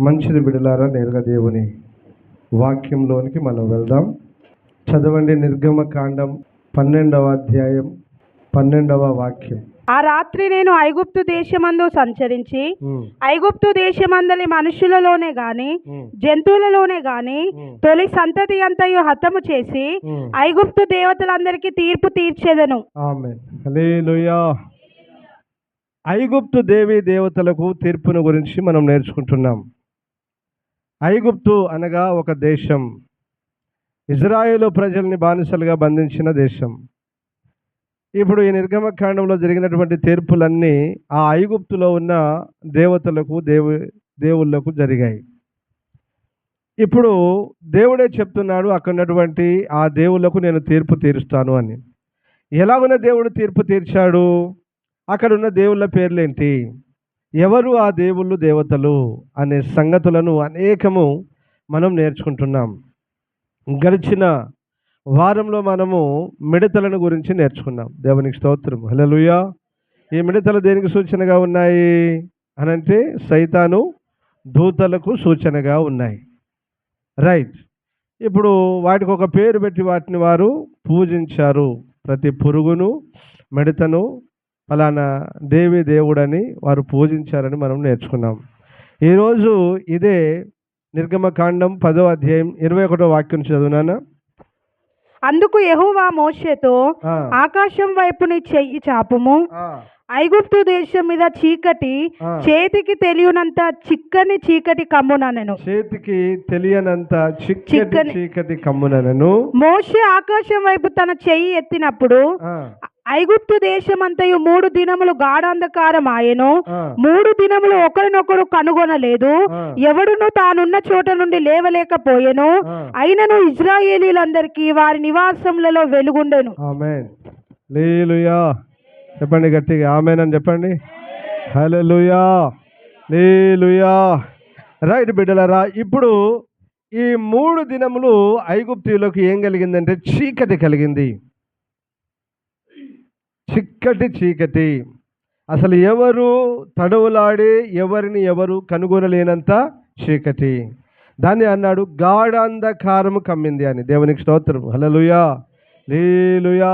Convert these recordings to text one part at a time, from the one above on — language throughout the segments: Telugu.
మంచిది బిడ్డలారా, నేరుగా దేవుని వాక్యంలోనికి మనం వెళ్దాం. చదవండి నిర్గమకాండం 12వ అధ్యాయం 12వ వాక్యం. ఆ రాత్రి నేను ఐగుప్తు దేశమందు సంచరించి ఐగుప్తు దేశమందలి మనుషులలోనే గాని జంతువులలోనే గాని తొలి సంతతి అంతయు హతము చేసి ఐగుప్తు దేవతలందరికీ తీర్పు తీర్చెదను. ఆమేన్. హల్లెలూయా. ఐగుప్తు దేవి దేవతలకు తీర్పును గురించి మనం నేర్చుకుంటున్నాం. ఐగుప్తు అనగా ఒక దేశం, ఇజ్రాయేలు ప్రజల్ని బానిసలుగా బంధించిన దేశం. ఇప్పుడు ఈ నిర్గమకాండంలో జరిగినటువంటి తీర్పులన్నీ ఆ ఐగుప్తులో ఉన్న దేవతలకు దేవుళ్ళకు జరిగాయి. ఇప్పుడు దేవుడే చెప్తున్నాడు, అక్కడ ఉన్నటువంటి ఆ దేవుళ్ళకు నేను తీర్పు తీరుస్తాను అని. ఎలాగున్న దేవుడు తీర్పు తీర్చాడు? అక్కడ ఉన్న దేవుళ్ళ పేర్లేంటి, ఎవరు ఆ దేవుళ్ళు దేవతలు అనే సంగతులను అనేకము మనం నేర్చుకుంటున్నాం. గడిచిన వారంలో మనము మిడతలను గురించి నేర్చుకున్నాం. దేవునికి స్తోత్రం, హల్లెలూయా. ఈ మిడతలు దేనికి సూచనగా ఉన్నాయి అనంటే సైతాను దూతలకు సూచనగా ఉన్నాయి. రైట్. ఇప్పుడు వాటికి ఒక పేరు పెట్టి వాటిని వారు పూజించారు. ప్రతి పురుగును, మిడతను ఫలానా దేవుడని వారు పూజించారని మనం నేర్చుకున్నాం. ఈరోజు ఇదే నిర్గమకాండం 10వ అధ్యాయం 21వ వాక్యం చదువునానా. అందుకు యెహోవా మోషేతో, ఆకాశం వైపు నీ చెయ్యి చాపుము, ఐగుప్తు దేశం మీద చీకటి చేతికి తెలియనంత చిక్కని చీకటి కమ్ముననెను. చేతికి తెలియనంత చిక్కని చీకటి కమ్ముననెను. మోషే ఆకాశం వైపు తన చెయ్యి ఎత్తినప్పుడు ఐగుప్తు దేశమంతయు 3 దినములు గాఢాంధకారం ఆయను. 3 దినములు ఒకరినొకరు కనుగొనలేదు, ఎవడును తానున్న చోట నుండి లేవలేకపోయెను. అయినను ఇజ్రాయేలీలందరికీ వారి నివాసములలో వెలుగుండెను. ఆమేన్. హల్లెలూయా. చెప్పండి గట్టిగా ఆమేన్ అని చెప్పండి. హల్లెలూయా, హల్లెలూయా. రైట్ బిడ్డలారా, ఇప్పుడు ఈ 3 దినములు ఐగుప్తీయులకు ఏం కలిగిందంటే చీకటి కలిగింది. చీకటి. అసలు ఎవరు తడవులాడి ఎవరిని ఎవరు కనుగొనలేనంత చీకటి. దాన్ని అన్నాడు గాఢాంధకారము కమ్మింది అని. దేవునికి స్తోత్రం, హల్లెలూయా, హల్లెలూయా.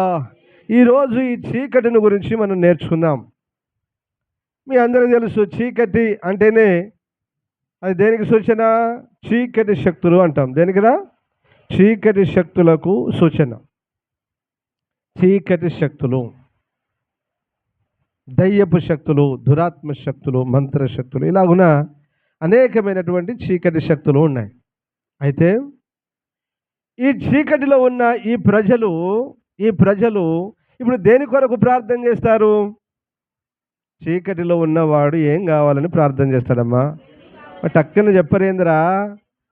ఈరోజు ఈ చీకటిని గురించి మనం నేర్చుకుందాం. మీ అందరికీ తెలుసు, చీకటి అంటేనే అది దేనికి సూచన? చీకటి శక్తులు అంటాం. దేనికిరా? చీకటి శక్తులకు సూచన. చీకటి శక్తులు, దయ్యపు శక్తులు, దురాత్మ శక్తులు, మంత్ర శక్తులు, ఇలాగున అనేకమైనటువంటి చీకటి శక్తులు ఉన్నాయి. అయితే ఈ చీకటిలో ఉన్న ఈ ప్రజలు ఇప్పుడు దేని కొరకు ప్రార్థన చేస్తారు? చీకటిలో ఉన్నవాడు ఏం కావాలని ప్రార్థన చేస్తాడమ్మా? టక్కన చెప్పరేంద్రా?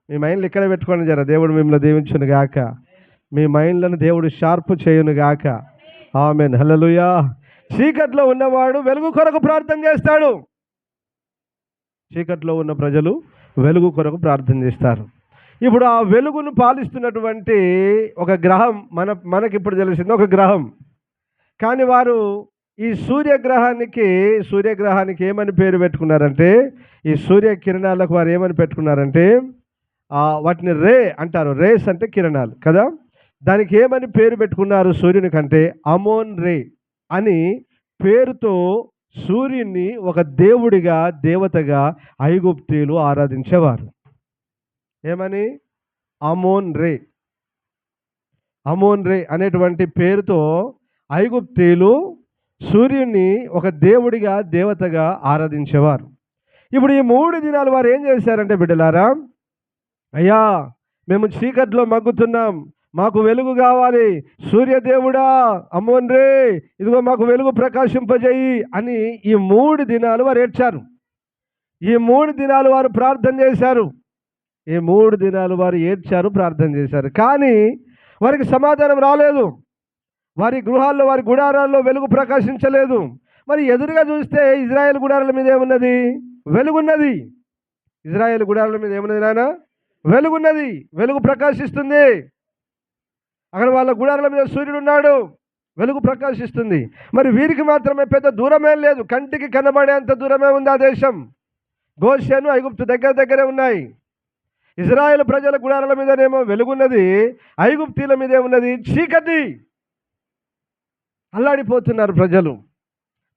మీ మైండ్లు ఇక్కడ పెట్టుకోండి జర. దేవుడు మిమ్మల్ని దీవించును గాక, మీ మైండ్లను దేవుడు షార్ప్ చేయును గాక. ఆమేన్, హల్లెలూయా. చీకట్లో ఉన్నవాడు వెలుగు కొరకు ప్రార్థన చేస్తాడు. చీకట్లో ఉన్న ప్రజలు వెలుగు కొరకు ప్రార్థన చేస్తారు. ఇప్పుడు ఆ వెలుగును పాలిస్తున్నటువంటి ఒక గ్రహం మనకి ఇప్పుడు తెలిసింది, ఒక గ్రహం. కానీ వారు ఈ సూర్యగ్రహానికి ఏమని పేరు పెట్టుకున్నారంటే, ఈ సూర్యకిరణాలకు వారు ఏమని పెట్టుకున్నారంటే వాటిని రే అంటారు. రేస్ అంటే కిరణాలు కదా. దానికి ఏమని పేరు పెట్టుకున్నారు సూర్యుని కంటే? అమోన్ రే అని పేరుతో సూర్యుని ఒక దేవుడిగా, దేవతగా ఐగుప్తీయులు ఆరాధించేవారు. ఏమని? అమోన్ రే అనేటువంటి పేరుతో ఐగుప్తీయులు సూర్యుని ఒక దేవుడిగా, దేవతగా ఆరాధించేవారు. ఇప్పుడు ఈ 3 దినాలు వారు ఏం చేశారంటే బిడ్డలారా, అయ్యా మేము చీకట్లో మగ్గుతున్నాం, మాకు వెలుగు కావాలి, సూర్యదేవుడా అమోన్ రే ఇదిగో మాకు వెలుగు ప్రకాశింపజేయి అని ఈ 3 దినాలు వారు ఏడ్చారు. ఈ 3 దినాలు వారు ప్రార్థన చేశారు. ఈ 3 దినాలు వారు ఏడ్చారు, ప్రార్థన చేశారు. కానీ వారికి సమాధానం రాలేదు. వారి గృహాల్లో, వారి గుడారాల్లో వెలుగు ప్రకాశించలేదు. మరి ఎదురుగా చూస్తే ఇజ్రాయేల్ గుడారాల మీద ఏమున్నది? వెలుగున్నది. ఇజ్రాయేల్ గుడారాల మీద ఏమున్నది నాన్న? వెలుగున్నది, వెలుగు ప్రకాశిస్తుంది. అక్కడ వాళ్ళ గుడారాల మీద సూర్యుడు ఉన్నాడు, వెలుగు ప్రకాశిస్తుంది. మరి వీరికి మాత్రమే పెద్ద దూరమే లేదు, కంటికి కనబడేంత దూరమే ఉంది ఆ దేశం. గోషెను ఐగుప్తు దగ్గరే ఉన్నాయి. ఇజ్రాయేల్ ప్రజల గుడారాల మీదనేమో వెలుగున్నది, ఐగుప్తీల మీదే ఉన్నది చీకటి. అల్లాడిపోతున్నారు ప్రజలు,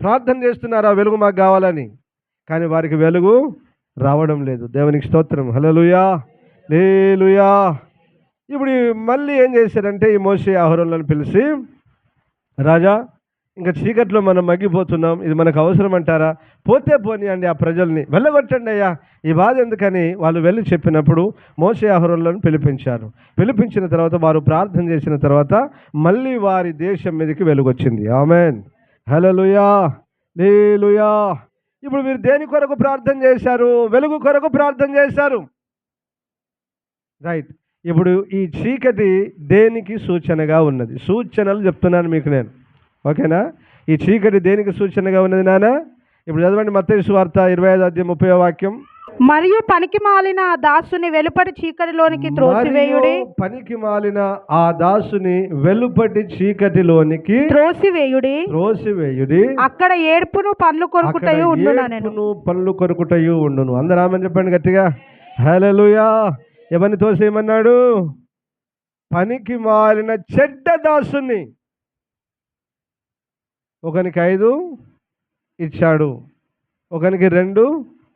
ప్రార్థన చేస్తున్నారు ఆ వెలుగు మాకు కావాలని, కానీ వారికి వెలుగు రావడం లేదు. దేవునికి స్తోత్రం, హల్లెలూయా, హల్లెలూయా. ఇప్పుడు మళ్ళీ ఏం చేశారంటే ఈ మోషే అహరోనులను పిలిచి, రాజా ఇంకా చీకట్లో మనం మగ్గిపోతున్నాం, ఇది మనకు అవసరం అంటారా? పోతే పోనీ అండి, ఆ ప్రజల్ని వెళ్ళగొట్టండి అయ్యా, ఈ బాధ ఎందుకని వాళ్ళు వెళ్ళి చెప్పినప్పుడు మోషే అహరోనులను పిలిపించారు. పిలిపించిన తర్వాత వారు ప్రార్థన చేసిన తర్వాత మళ్ళీ వారి దేశం మీదకి వెలుగొచ్చింది. ఆమేన్, హల్లెలూయా, హల్లెలూయా. ఇప్పుడు మీరు దేని కొరకు ప్రార్థన చేశారు? వెలుగు కొరకు ప్రార్థన చేశారు, రైట్. ఇప్పుడు ఈ చీకటి దేనికి సూచనగా ఉన్నది? సూచనలు చెప్తున్నాను మీకు నేను, ఓకేనా? ఈ చీకటి దేనికి సూచనగా ఉన్నది నాన్న? ఇప్పుడు చదవండి, మత్తయి సువార్త 25:30 మరియు పనికి మాలిన ఆ దాసుని వెలుపటి చీకటిలోనికి త్రోసివేయుడి. పనికి మాలిన ఆ దాసుని వెలుపటి చీకటిలోనికి త్రోసివేయుడి. అక్కడ ఏడ్పును పండ్లు కొరుకుటయు ఉండును. పండ్లు కొరుకుటయు ఉండును. అందరూ ఆమేన్ చెప్పండి గట్టిగా, హల్లెలూయా. ఎవరిని తోసేయమన్నాడు? పనికి మాలిన చెడ్డ దాసుని. ఒకనికి 5 ఇచ్చాడు, ఒకనికి 2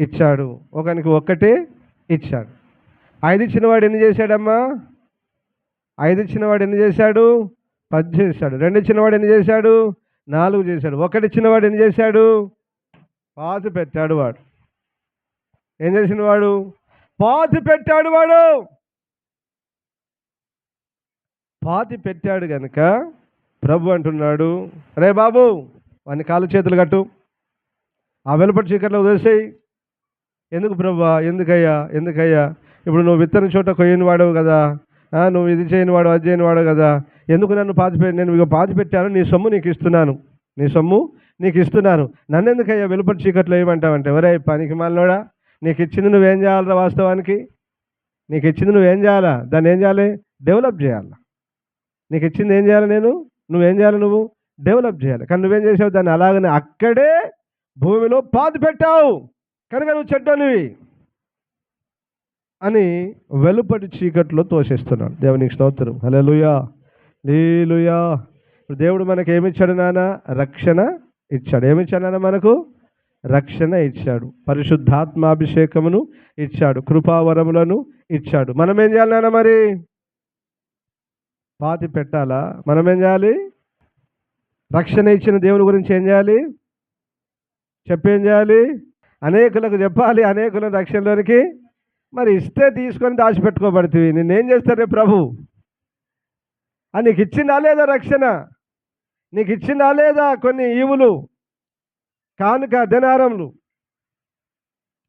ఇచ్చాడు, ఒకనికి 1 ఇచ్చాడు. 5 ఇచ్చినవాడు ఎన్ని చేశాడమ్మా? 5 ఇచ్చినవాడు ఎన్ని చేశాడు? 10 చేశాడు. 2 ఇచ్చినవాడు ఎన్ని చేశాడు? 4 చేశాడు. 1 ఇచ్చినవాడు ఎన్ని చేశాడు? పాతి పెట్టాడు. వాడు ఏం చేసిన వాడు? పాతి పెట్టాడు. వాడు పాతి పెట్టాడు గనుక ప్రభు అంటున్నాడు, రే బాబు వాని కాలు చేతులు కట్టు, ఆ వెలుపటి చీకట్లో వదిలేసేయి. ఎందుకు ప్రభు? ఎందుకయ్యా? ఇప్పుడు నువ్వు విత్తన చోట కొయ్యని వాడవు కదా, నువ్వు ఇది చేయని వాడు, అది చేయని వాడు కదా, ఎందుకు నన్ను నేను ఇక పాతి పెట్టాను, నీ సొమ్ము నీకు ఇస్తున్నాను, నన్ను ఎందుకయ్యా వెలుపటి చీకట్లో ఏమంటావంటే, ఎవరే పనికి మాలినోడా, నీకు ఇచ్చింది నువ్వేం చేయాలరా? వాస్తవానికి నీకు ఇచ్చింది నువ్వేం చేయాలా? దాన్ని ఏం చేయాలి? డెవలప్ చేయాలి. నీకు ఇచ్చింది ఏం చేయాలి? నువ్వేం చేయాలి? నువ్వు డెవలప్ చేయాలి. కానీ నువ్వేం చేసావు? దాన్ని అలాగనే అక్కడే భూమిలో పాతి పెట్టావు కనుక నువ్వు చెడ్డనివి అని వెలుపటి చీకట్లో తోసేస్తున్నాడు. దేవునికి స్తోత్రం, హల్లెలూయా, హల్లెలూయా. దేవుడు మనకి ఏమిచ్చాడు నాన్న? రక్షణ ఇచ్చాడు. ఏమిచ్చాడు నాన్న? మనకు రక్షణ ఇచ్చాడు, పరిశుద్ధాత్మాభిషేకమును ఇచ్చాడు, కృపావరములను ఇచ్చాడు. మనం ఏం చేయాలి నాన్న? మరి పాతి పెట్టాలా? మనం ఏం చేయాలి? రక్షణ ఇచ్చిన దేవుని గురించి ఏం చేయాలి? చెప్పేం చేయాలి? అనేకులకు చెప్పాలి, అనేకులను రక్షణలోనికి మరి ఇస్తే తీసుకొని దాచిపెట్టుకోబడుతుంది. నిన్నేం చేస్తారే ప్రభు? నీకు ఇచ్చిందా లేదా రక్షణ? నీకు ఇచ్చిందా లేదా కొన్ని ఈవులు, కానుక, దినారములు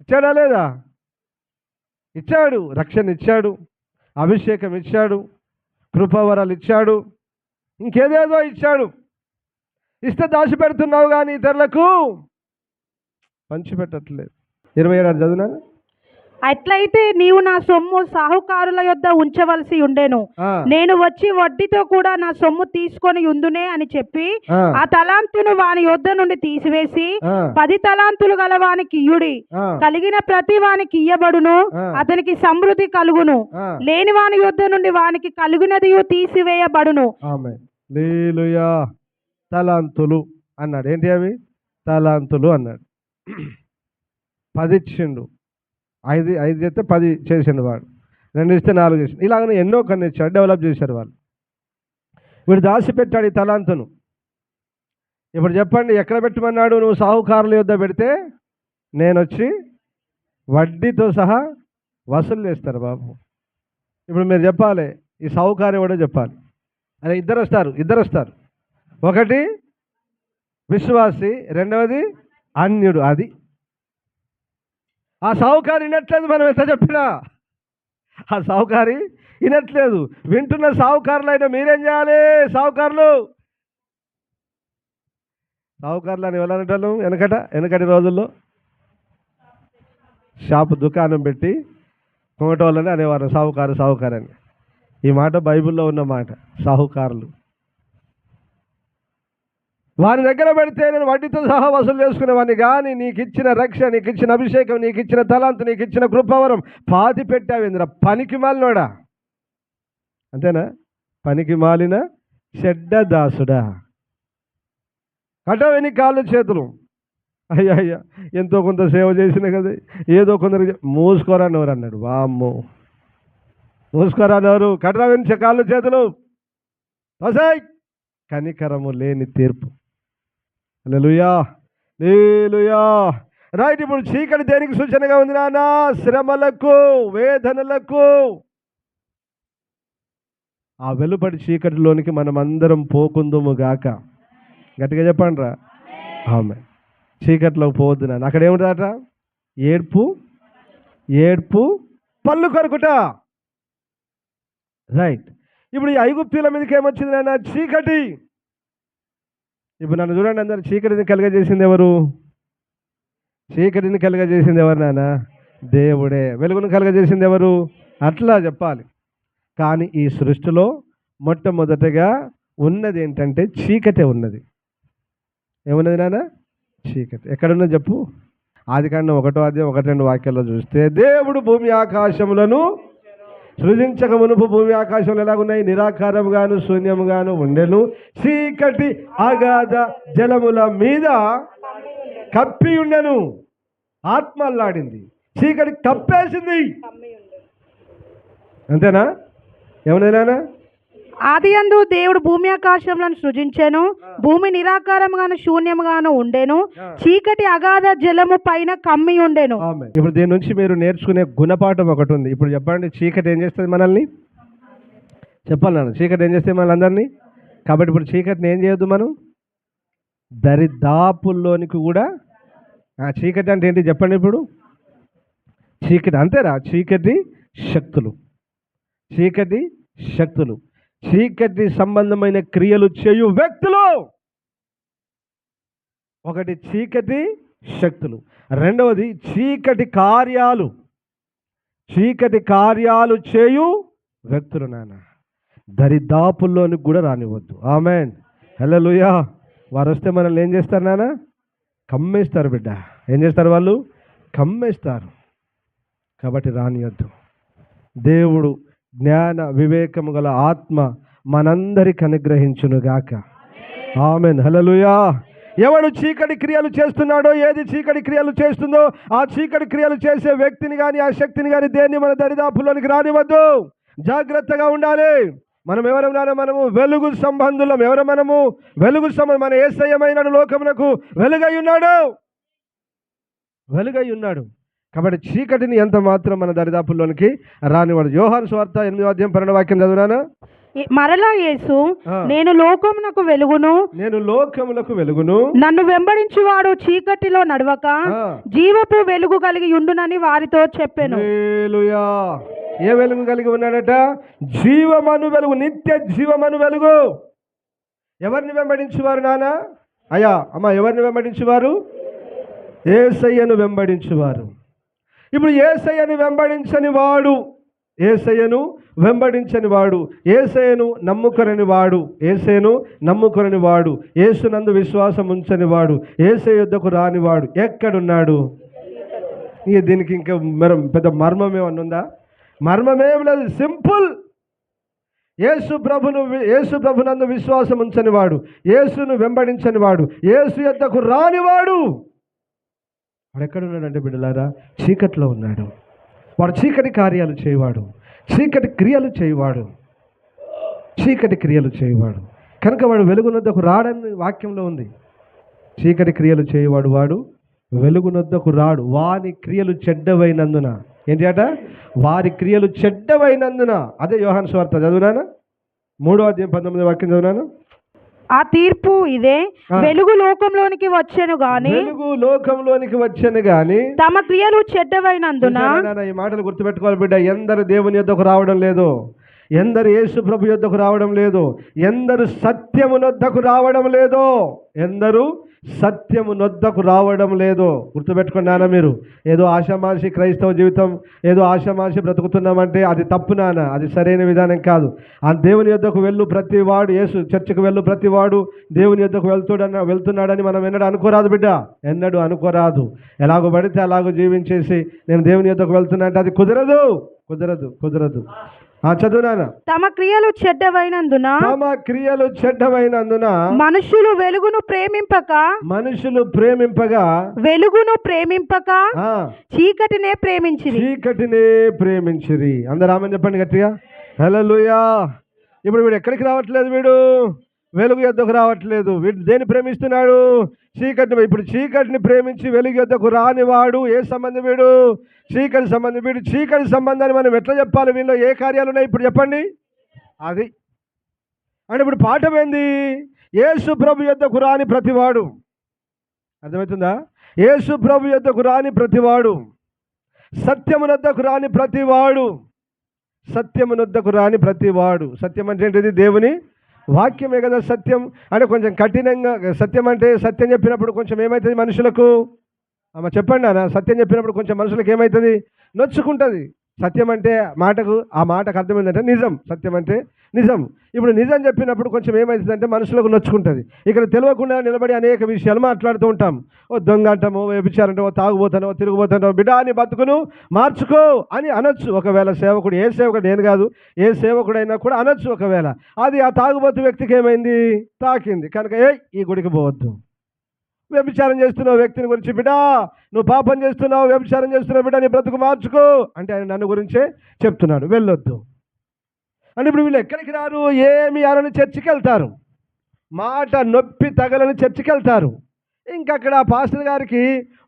ఇచ్చాడా లేదా? ఇచ్చాడు. రక్షణ ఇచ్చాడు, అభిషేకం ఇచ్చాడు, కృపావరాలు ఇచ్చాడు, ఇంకేదేదో ఇచ్చాడు. ఇస్తే దాచిపెడుతున్నావు కానీ ఇతరులకు పంచిపెట్టట్లేదు. 27 చదువునా? అట్లయితే నీవు నా సొమ్ము సాహుకారుల యొద్ద ఉంచవలసి ఉండెను, నేను వచ్చి వడ్డీతో కూడా నా సొమ్ము తీసుకొని ఉందునే అని చెప్పి ఆ తలాంతును వాని యొద్ద నుండి తీసివేసి 10 తలాంతులు గల వానికి ఇయ్యుడి, కలిగిన ప్రతి వానికి ఇయ్యబడును, అతనికి సమృద్ధి కలుగును, లేని వాని యొద్ద నుండి వానికి కలిగినది తీసివేయబడును. ఆమేన్, హల్లెలూయా. తలాంతులు అన్నాడు. ఏంటి అవి? తలాంతులు అన్నాడు. 10 ఇచ్చిండు, 5 చేస్తే 10 చేసిండు వాడు, 2 ఇస్తే 4 చేసిండు. ఇలాగనే ఎన్నో కొన్ని ఇచ్చాడు, డెవలప్ చేశారు వాళ్ళు. వీడు దాచిపెట్టాడు ఈ తలాంతును. ఇప్పుడు చెప్పండి, ఎక్కడ పెట్టమన్నాడు? నువ్వు సాహుకారుల యొద్ద పెడితే నేను వచ్చి వడ్డీతో సహా వసూలు చేస్తారు బాబు. ఇప్పుడు మీరు చెప్పాలి, ఈ సాహుకారు ఎవడో చెప్పాలి. అదే ఇద్దరు వస్తారు. ఒకటి విశ్వాసి, రెండవది అన్యుడు. అది ఆ సాహుకారి వినట్లేదు. మనం ఎంత చెప్పినా ఆ సాహుకారి వినట్లేదు. వింటున్న సాహుకారులైనా మీరేం చేయాలి? సాహుకారులు అని ఎవరంటారు? వెనకటి రోజుల్లో షాపు దుకాణం పెట్టి కొమటోళ్ళని అనేవారు సాహుకారు అని. ఈ మాట బైబిల్లో ఉన్న మాట, సాహుకారులు. వారి దగ్గర పెడితే నేను వడ్డీతో సహా వసూలు చేసుకునేవాడిని, కానీ నీకు ఇచ్చిన రక్ష, నీకు ఇచ్చిన అభిషేకం, నీకు ఇచ్చిన తలాంతు, నీకు ఇచ్చిన కృపావరం పాతి పెట్టావేంద్ర పనికి మాలినోడా. అంతేనా? పనికి మాలిన చెడ్డ దాసుడా. కట్టవని కాళ్ళు చేతులు. అయ్యా అయ్యా ఎంతో కొంత సేవ చేసిన కదా, ఏదో కొందరు మూసుకోరా నోరు అన్నాడు. వామ్మో, మూసుకోరా నోరు, కట్టవని కాళ్ళు చేతులు. వసాయ్ కనికరము లేని తీర్పు. హల్లెలూయా, హల్లెలూయా. రైట్. ఇప్పుడు చీకటి దేనికి సూచనగా ఉంది నాన్న? శ్రమలకు, వేదనలకు. ఆ వెలుపడి చీకటిలోనికి మనం అందరం పోకుందుము గాక. గట్టిగా చెప్పండి రా. ఆమె చీకటిలోకి పోవద్దు నాన్న. అక్కడ ఏమిటట? ఏడ్పు, ఏడ్పు, పళ్ళు కొరుకుట. రైట్. ఇప్పుడు ఈ ఐగుప్తీయుల మీదకి ఏమొచ్చింది నాన్న? చీకటి. ఇప్పుడు నన్ను చూడండి, అందరు చీకటిని కలుగజేసింది ఎవరు? చీకటిని కలుగజేసింది ఎవరు నాన్న? దేవుడే. వెలుగును కలుగజేసింది ఎవరు? అట్లా చెప్పాలి. కానీ ఈ సృష్టిలో మొట్టమొదటగా ఉన్నది ఏంటంటే చీకటే ఉన్నది. ఏమున్నది నాన్న? చీకటి. ఎక్కడున్నది చెప్పు? ఆదికాండం 1:1-2 వాక్యాల్లో చూస్తే, దేవుడు భూమి ఆకాశములను సృజించక మునుపు భూమి ఆకాశంలో ఎలాగున్నాయి? నిరాకారముగాను శూన్యముగాను ఉండెను. చీకటి అగాధ జలముల మీద కప్పి ఉండెను. ఆత్మ అల్లాడింది, చీకటి కప్పేసింది. అంతేనా? ఏమన్నా? ఆదియందు దేవుడు భూమి ఆకాశములను సృజించెను. భూమి నిరాకారముగాను శూన్యముగాను ఉండెను. చీకటి అగాధ జలము పైన కమ్మి ఉండెను. ఇప్పుడు దీని నుంచి మీరు నేర్చుకునే గుణపాఠం ఒకటి ఉంది. ఇప్పుడు చెప్పండి, చీకటి ఏం చేస్తుంది మనల్ని? చెప్పాలి నాన్న, చీకటి ఏం చేస్తుంది మనల్ని అందరినీ? కాబట్టి ఇప్పుడు చీకటిని ఏం చేయొద్దు మనం? దరిదాపుల్లోనికి కూడా. చీకటి అంటే ఏంటి చెప్పండి ఇప్పుడు? చీకటి అంతేరా, చీకటి శక్తులు, చీకటి శక్తులు, చీకటి సంబంధమైన క్రియలు చేయు వ్యక్తులు. ఒకటి చీకటి శక్తులు, రెండవది చీకటి కార్యాలు, చీకటి కార్యాలు చేయు వ్యక్తులు. నాన్న దరిదాపుల్లోనికి కూడా రానివ్వద్దు. ఆమేన్, హల్లెలూయా. వారు వస్తే మనల్ని ఏం చేస్తారు నాన్న? కమ్మేస్తారు బిడ్డ. ఏం చేస్తారు వాళ్ళు? కమ్మేస్తారు. కాబట్టి రానియొద్దు. దేవుడు జ్ఞాన వివేకము గల ఆత్మ మనందరికి అనుగ్రహించునుగాక. ఆమేన్, హల్లెలూయా. ఎవడు చీకటి క్రియలు చేస్తున్నాడో, ఏది చీకటి క్రియలు చేస్తుందో ఆ చీకటి క్రియలు చేసే వ్యక్తిని కానీ ఆ శక్తిని కానీ దేన్ని మన దరిదాపుల్లోనికి రానివ్వద్దు. జాగ్రత్తగా ఉండాలి. మనం ఎవరం నాన్న? మనము వెలుగు సంబంధులం. ఎవరు మనము? వెలుగు సంబంధం. మన యేసయ్యమైనాడు, లోకమునకు వెలుగై ఉన్నాడు, వెలుగై ఉన్నాడు. కాబట్టి చీకటిని ఎంత మాత్రం మన దరిదాపుల్లోనికి రానివాడు. యోహాను సువార్త 8:12 వాక్యం చదువునాను. మరలా యేసు, నేను లోకమునకు వెలుగును, నేను లోకములకు వెలుగును, నన్ను వెంబడించువాడు చీకటిలో నడవక జీవపు వెలుగు కలిగి ఉండునని వారితో చెప్పెను. హల్లెలూయా. ఏ వెలుగు కలిగి ఉన్నాడట? జీవమను వెలుగు, నిత్య జీవమను వెలుగు. ఎవరిని వెంబడించువారు నాన్న? అయ్యా అమ్మ, ఎవరిని వెంబడించువారు? యేసయ్యను వెంబడించువారు. ఇప్పుడు యేసయ్యను వెంబడించని వాడు, యేసయ్యను వెంబడించని వాడు, యేసయ్యను నమ్ముకొనని వాడు, యేసయ్యను నమ్ముకొనని వాడు, యేసునందు విశ్వాసం ఉంచని వాడు, యేసయ్య యొద్దకు రానివాడు ఎక్కడున్నాడు? ఇక దీనికి ఇంకా పెద్ద మర్మం ఏమన్నా ఉందా? మర్మమేం లేదు, సింపుల్. యేసు ప్రభునందు విశ్వాసం ఉంచని వాడు, యేసును వెంబడించని వాడు, యేసు యొద్దకు రానివాడు వాడు ఎక్కడున్నాడంటే బిడ్డలారా, చీకట్లో ఉన్నాడు. వాడు చీకటి కార్యాలు చేయవాడు, చీకటి క్రియలు చేయవాడు, చీకటి క్రియలు చేయవాడు. కనుక వాడు వెలుగునొద్దకు రాడని వాక్యంలో ఉంది. చీకటి క్రియలు చేయవాడు వాడు వెలుగునొద్దకు రాడు. వాని క్రియలు చెడ్డవైనందున. ఏంటి అట? వారి క్రియలు చెడ్డవైనందున. అదే యోహాను సువార్త చదువునాను, 3:19 వాక్యం చదువునాను. ఆ తీర్పు ఇదే, వెలుగు లోకంలోనికి వచ్చెను గాని, వెలుగు లోకంలోనికి వచ్చెను గాని తమ క్రియలు చెడ్డవైనందున. ఈ మాటలు గుర్తుపెట్టుకోవాలి బిడ్డ. ఎందరు దేవుని యొద్దకు రావడం లేదు, ఎందరు యేసు ప్రభు యొద్దకు రావడం లేదు, ఎందరు సత్యమునొద్దకు రావడం లేదు, ఎందరు సత్యము నొద్దకు రావడం లేదు. గుర్తుపెట్టుకోండి నాన్న, మీరు ఏదో ఆషామాషి క్రైస్తవ జీవితం, ఏదో ఆషామాషి బ్రతుకుతున్నామంటే అది తప్పు నాన్న, అది సరైన విధానం కాదు. ఆ దేవుని యొద్దకు వెళ్ళు ప్రతి వాడు, యేసు చర్చికి వెళ్ళు ప్రతి వాడు దేవుని యొద్దకు వెళ్తున్నాడని మనం ఎన్నడూ అనుకోరాదు బిడ్డ, ఎన్నడూ అనుకోరాదు. ఎలాగో పడితే అలాగో జీవించేసి నేను దేవుని యొద్దకు వెళ్తున్నా అంటే అది కుదరదు, కుదరదు, కుదరదు. చదువు నాన్న. తమ క్రియలు చెడ్డవైనందున మనుషులు వెలుగును ప్రేమింపగా చీకటినే ప్రేమించిరి. అందరూ ఆమేన్ చెప్పండి గట్టిగా. హల్లెలూయా. ఇప్పుడు వీడు ఎక్కడికి రావట్లేదు, వీడు వెలుగు యొద్దకు రావట్లేదు. వీడు దేన్ని ప్రేమిస్తున్నాడు? చీకటిని. ఇప్పుడు చీకటిని ప్రేమించి వెలుగు యొద్దకు రానివాడు ఏ సంబంధం? వీడు చీకటి సంబంధం. వీడు చీకటి సంబంధాన్ని మనం ఎట్లా చెప్పాలి? వీళ్ళు ఏ కార్యాలు ఉన్నాయి ఇప్పుడు చెప్పండి. అది అంటే ఇప్పుడు పాఠం ఏంది? యేసు ప్రభు యొద్దకు రాని ప్రతివాడు, అర్థమవుతుందా? యేసు ప్రభు యొద్దకు రాని ప్రతివాడు, సత్యమునొద్దకు రాని ప్రతివాడు, సత్యమునొద్దకు రాని ప్రతివాడు. సత్యం అంటే ఏంటిది? దేవుని వాక్యమే కదా సత్యం. అంటే కొంచెం కఠినంగా సత్యం అంటే, సత్యం చెప్పినప్పుడు కొంచెం ఏమవుతుంది మనుషులకు? చెప్పండి అన్న. సత్యం చెప్పినప్పుడు కొంచెం మనుషులకు ఏమవుతుంది? నొచ్చుకుంటుంది. సత్యం అంటే ఆ మాటకు అర్థం ఏంటంటే నిజం. సత్యం అంటే నిజం. ఇప్పుడు నిజం చెప్పినప్పుడు కొంచెం ఏమవుతుందంటే మనుషులకు నొచ్చుకుంటుంది. ఇక్కడ తెలియకుండా నిలబడి అనేక విషయాలు మాట్లాడుతూ ఉంటాం. ఓ దొంగ అంటాము, వ్యభిచారంటామో, తాగుబోతానో, తిరుగుబోతానో, బిడ్డ నీ బతుకును మార్చుకో అని అనొచ్చు. ఒకవేళ సేవకుడు, ఏ సేవకుడు నేను కాదు, ఏ సేవకుడైనా కూడా అనొచ్చు. ఒకవేళ అది ఆ తాగుబోతు వ్యక్తికి ఏమైంది? తాకింది కనుక ఈ గుడికి పోవద్దు. వ్యభిచారం చేస్తున్నావు వ్యక్తిని గురించి, బిడ్డా నువ్వు పాపం చేస్తున్నావు, వ్యభిచారం చేస్తున్నావు బిడ్డ నీ బ్రతుకు మార్చుకో అంటే ఆయన నన్ను గురించే చెప్తున్నాడు, వెళ్ళొద్దు అంటే. ఇప్పుడు వీళ్ళు ఎక్కడికి రారు? ఏమి అనని చర్చికి వెళ్తారు, మాట నొప్పి తగలని చర్చికి వెళ్తారు. ఇంకక్కడ పాస్టర్ గారికి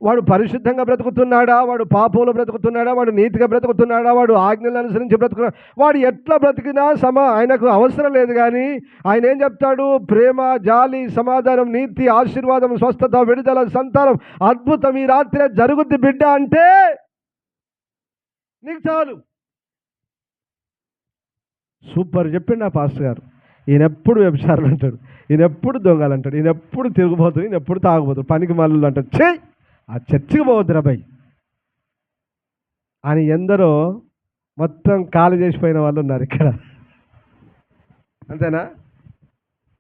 వాడు పరిశుద్ధంగా బ్రతుకుతున్నాడా, వాడు పాపంలో బ్రతుకుతున్నాడా, వాడు నీతిగా బ్రతుకుతున్నాడా, వాడు ఆజ్ఞలను అనుసరించి బ్రతుకున్నాడు, వాడు ఎట్లా బ్రతికినా ఆయనకు అవసరం లేదు. కానీ ఆయన ఏం చెప్తాడు? ప్రేమ, జాలి, సమాధానం, నీతి, ఆశీర్వాదం, స్వస్థత, విడుదల, సంతానం, అద్భుతం ఈ రాత్రి జరుగుద్ది బిడ్డ అంటే నీకు చాలు. సూపర్ చెప్పిండు ఆ పాస్టర్ గారు. ఈయన ఎప్పుడు వ్యభిచారులు అంటాడు, ఈయన ఎప్పుడు దొంగలు అంటాడు, ఈయన ఎప్పుడు తిరుగుబోతు, ఈయన ఎప్పుడు తాగుబోతాడు, పనికి మల్లు అంటాడు. ఆ చర్చికి పోవద్దురా భయ్ అని ఎందరో మొత్తం ఖాళీ చేసిపోయిన వాళ్ళు ఉన్నారు ఇక్కడ, అంతేనా?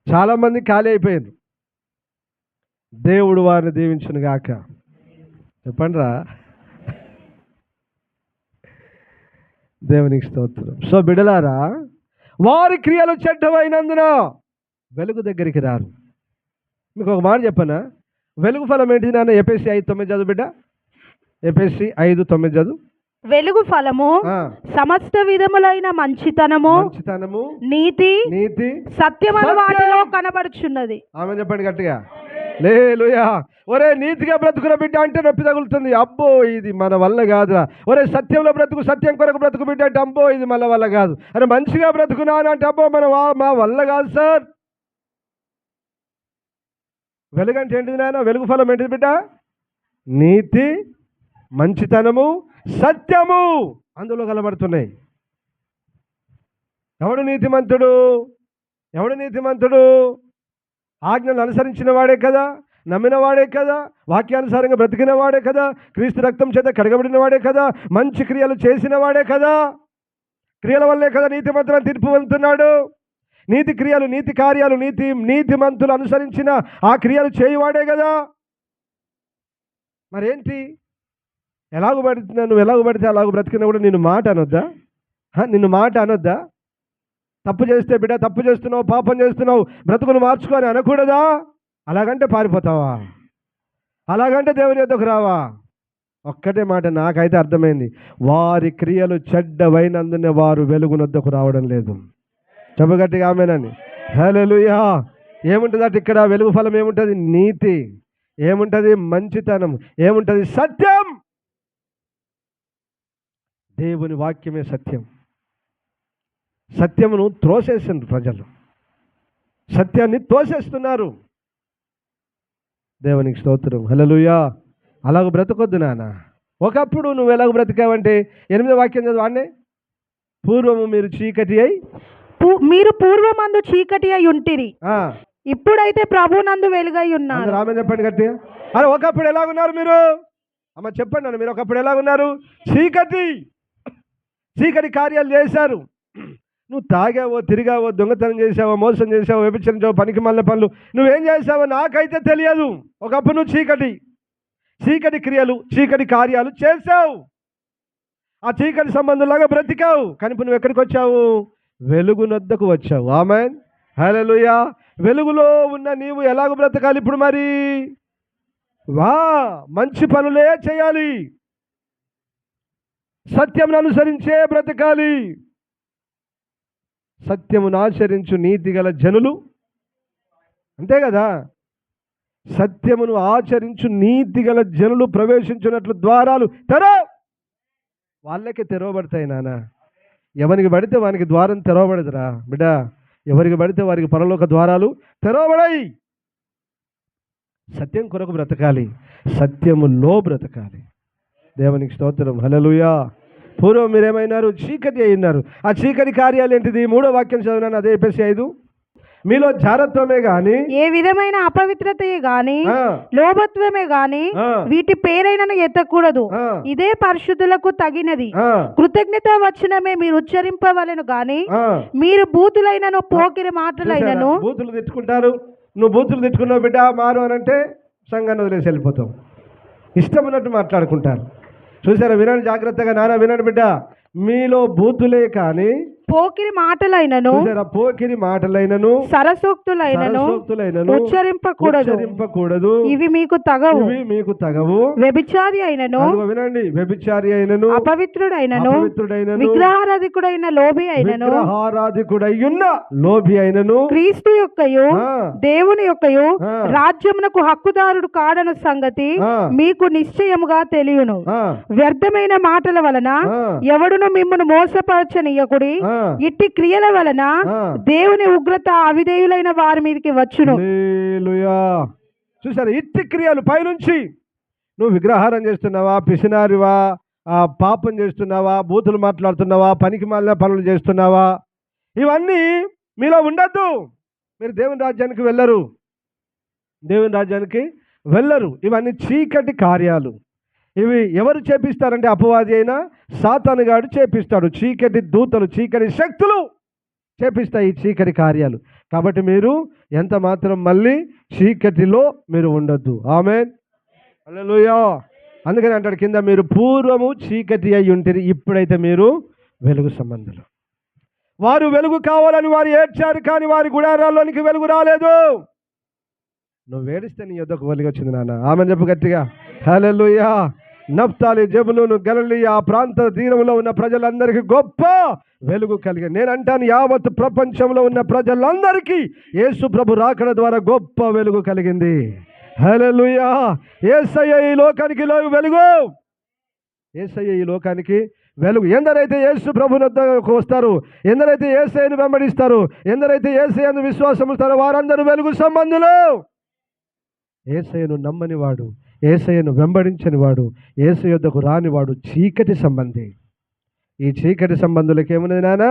చాలామంది ఖాళీ అయిపోయారు. దేవుడు వారిని దీవించును గాక. చెప్పండి రా, దేవునికి స్తోత్రం. సో బిడలారా, వారి క్రియలు చెడ్డమైనందున వెలుగు దగ్గరికి రారు. మీకు ఒక మాట చెప్పనా? వెలుగు ఫలం ఏంటి నాన్న? ఎఫెసీ 5:9 చదువు బిడ్డ. ఎఫెసీ 5:9 చదువు. వెలుగు ఫలము సమస్త విధములైన మంచితనము, నీతి, సత్యమైన వాటిలో కనబడుచున్నది. ఆమె చెప్పండి గట్టిగా. హల్లెలూయా. ఒరే నీతిగా బ్రతుకున బిడ్డ అంటే నొప్పి తగులుతుంది. అబ్బో ఇది మన వల్ల కాదురా. ఒరే సత్యంలో బ్రతుకు, సత్యం కొరకు బ్రతుకు బిడ్డ అంటే అబ్బో ఇది మన వల్ల కాదు. అరే మంచిగా బ్రతుకునా అంటే అబ్బో మా వల్ల కాదు సార్. వెలుగు అంటే ఏంటిది నాన్న? వెలుగు ఫలం ఏంటిది బిడ్డ? నీతి, మంచితనము, సత్యము అందులో కనబడుతున్నాయి. ఎవడు నీతిమంతుడు? ఎవడు నీతిమంతుడు? ఆజ్ఞలు అనుసరించిన వాడే కదా, నమ్మిన వాడే కదా, వాక్యానుసారంగా బ్రతికిన వాడే కదా, క్రీస్తు రక్తం చేత కడగబడిన వాడే కదా, మంచి క్రియలు చేసిన వాడే కదా. క్రియల వల్లే కదా నీతిమంతులను తీర్పు పొందుతున్నాడు. నీతి క్రియలు, నీతి కార్యాలు, నీతిమంతులు అనుసరించిన ఆ క్రియలు చేయువాడే కదా. మరేంటి? ఎలాగ పడుతున్నా నువ్వు, ఎలాగ పడితే అలాగ బ్రతికినా కూడా నిన్ను మాట అనొద్దా? నిన్ను మాట అనొద్దా? తప్పు చేస్తే బిడ్డ తప్పు చేస్తున్నావు, పాపం చేస్తున్నావు, బ్రతుకును మార్చుకొని అనకూడదా? అలాగంటే పారిపోతావా? అలాగంటే దేవుని యొద్దకు రావా? ఒక్కటే మాట నాకైతే అర్థమైంది, వారి క్రియలు చెడ్డవైనందునే వారు వెలుగునొద్దకు రావడం లేదు. చెప్పగట్టిగా ఆమేనని. హల్లెలూయా. ఏముంటుంది అటు ఇక్కడ? వెలుగు ఫలం ఏముంటుంది? నీతి, ఏముంటుంది? మంచితనం, ఏముంటుంది? సత్యం. దేవుని వాక్యమే సత్యం. సత్యమును త్రోసేసిండ్రు ప్రజలు, సత్యాన్ని తోసేస్తున్నారు. దేవునికి స్తోత్రం. హల్లెలూయా. అలాగ బ్రతకొద్దు నాన్న. ఒకప్పుడు నువ్వు ఎలాగ బ్రతికావంటే 8వ వాక్యం చదవాన్నే. పూర్వము మీరు చీకటి అయి మీరు పూర్వమందు చీకటి అయి ఉంటిరి, ఇప్పుడైతే ప్రభునందు వెలుగై ఉన్నారు. అందరూ ఆమె చెప్పండి గట్టిగా. అరే ఒకప్పుడు ఎలాగున్నారు మీరు? అమ్మ చెప్పండి అన్న, మీరు ఒకప్పుడు ఎలాగున్నారు? చీకటి కార్యాలు చేశారు. నువ్వు తాగావో, తిరిగావో, దొంగతనం చేసావో, మోసం చేసావో, వ్యభిచరించావో, పనికి మళ్ళీ పనులు నువ్వేం చేసావో నాకైతే తెలియదు. ఒకప్పుడు నువ్వు చీకటి క్రియలు, చీకటి కార్యాలు చేసావు. ఆ చీకటి సంబంధంలాగా బ్రతికావు. కానీ ఇప్పుడు నువ్వు ఎక్కడికి వచ్చావు? వెలుగునొద్దకు వచ్చావు. ఆమేన్, హల్లెలూయా. వెలుగులో ఉన్న నీవు ఎలాగ బ్రతకాలి ఇప్పుడు? మరి మంచి పనులే చేయాలి, సత్యమును అనుసరించే బ్రతకాలి. సత్యమును ఆచరించు నీతి గల జనులు, అంతే కదా, సత్యమును ఆచరించు నీతి గల జనులు ప్రవేశించినట్లు ద్వారాలు వాళ్ళకే తెరవబడతాయి నాన్న. ఎవరికి పడితే వానికి ద్వారం తెరవబడదురా బిడ్డ. ఎవరికి పడితే వారికి పరలోక ద్వారాలు తెరవబడాయి. సత్యం కొరకు బ్రతకాలి, సత్యములో బ్రతకాలి. దేవునికి స్తోత్రం, హల్లెలూయా. పూర్వం మీరేమైనారు? చీకటి అయినారు. ఆ చీకటి కార్యాలు ఏంటిది? 3వ వాక్యం చదివినాను, అదే ఎఫెసీ 5. మీలో జారత్వమే గాని, ఏ విధమైన అపవిత్రతయే గాని, లోభత్వమే గాని వీటి పేరైనను ఎత్తకూడదు. ఇదే పరిశుద్ధులకు తగినది. కృతజ్ఞత వచనమే మీరు ఉచ్చరింపవలెను గాని, మీరు బూతులైనను పోకిరి మాటలైనను. బూతులు తిట్టుకుంటారు. నువ్వు బూతులు తిట్టుకున్నావు బిడ్డ, మారు అని అంటే సంఘాన్ని వదిలేసి వెళ్ళిపోతావు. ఇష్టం ఉన్నట్టు మాట్లాడుకుంటారు. చూసారా? వినండి జాగ్రత్తగా నాన్న, వినండి బిడ్డ. మీలో బూతులే కానీ పోకిరి మాటలైనను, పోకిరి మాటలైనను, సరసోక్తులైనను ఉచ్చరింపకూడదు. ఇవి మీకు తగవు. వ్యభిచారి అయినను, వినండి, వ్యభిచారి అయినను, అపవిత్రుడైనను, విగ్రహారాధికుడైన లోభి అయినను, క్రీస్తు యొక్కయు దేవుని యొక్కయు రాజ్యమునకు హక్కుదారుడు కాడను సంగతి మీకు నిశ్చయముగా తెలియను. వ్యర్థమైన మాటల వలన ఎవడును మిమ్మును మోసపరచనీయకుడి. ఇట్టి క్రియల వలన దేవుని ఉగ్రత అవిధేయులైన వారి మీదకి వచ్చును. చూసారా? ఇట్టి క్రియలు పైనుంచి. నువ్వు విగ్రహారం చేస్తున్నావా, పిసినారివా, పాపం చేస్తున్నావా, బూతులు మాట్లాడుతున్నావా, పనికి మాలిన పనులు చేస్తున్నావా, ఇవన్నీ మీలో ఉండద్దు. మీరు దేవుని రాజ్యానికి వెళ్ళరు. ఇవన్నీ చీకటి కార్యాలు. ఇవి ఎవరు చేపిస్తారంటే అపవాది అయినా సాతానుగాడు చేపిస్తాడు. చీకటి దూతలు, చీకటి శక్తులు చేపిస్తాయి ఈ చీకటి కార్యాలు. కాబట్టి మీరు ఎంత మాత్రం మళ్ళీ చీకటిలో మీరు ఉండొద్దు. ఆమేన్, హల్లెలూయా. అందుకని అంటాడు కింద, మీరు పూర్వము చీకటి అయి ఉంటిరి, ఇప్పుడైతే మీరు వెలుగు సంబంధులు. వారు వెలుగు కావాలని వారు ఏడ్చారు, కానీ వారి గుడారాల్లోనికి వెలుగు రాలేదు. నువ్వు ఏడిస్తే నీ యొద్దకు వెలుగు వచ్చింది నాన్న. ఆమె చెప్పు గట్టిగా, హల్లెలూయా. నఫ్తాలి, జెబులూను, గలిలయ ఆ ప్రాంత తీరంలో ఉన్న ప్రజలందరికీ గొప్ప వెలుగు కలిగి. నేను అంటాను, యావత్ ప్రపంచంలో ఉన్న ప్రజలందరికీ యేసు ప్రభు రాకడ ద్వారా గొప్ప వెలుగు కలిగింది. హల్లెలూయా. యేసయ్య ఈ లోకానికి వెలుగు. యేసయ్య ఈ లోకానికి వెలుగు. ఎందరైతే యేసు ప్రభువు వద్దకు వస్తారు, ఎందరైతే యేసయ్యను వెంబడిస్తారు, ఎందరైతే యేసయ్యను విశ్వాసం ఇస్తారో వారందరూ వెలుగు సంబంధులు. యేసయ్యను నమ్మని వాడు, యేసయ్యను వెంబడించని వాడు, యేసయ్య యొద్దకు రానివాడు చీకటి సంబంధి. ఈ చీకటి సంబంధులకు ఏమున్నది నాన్న?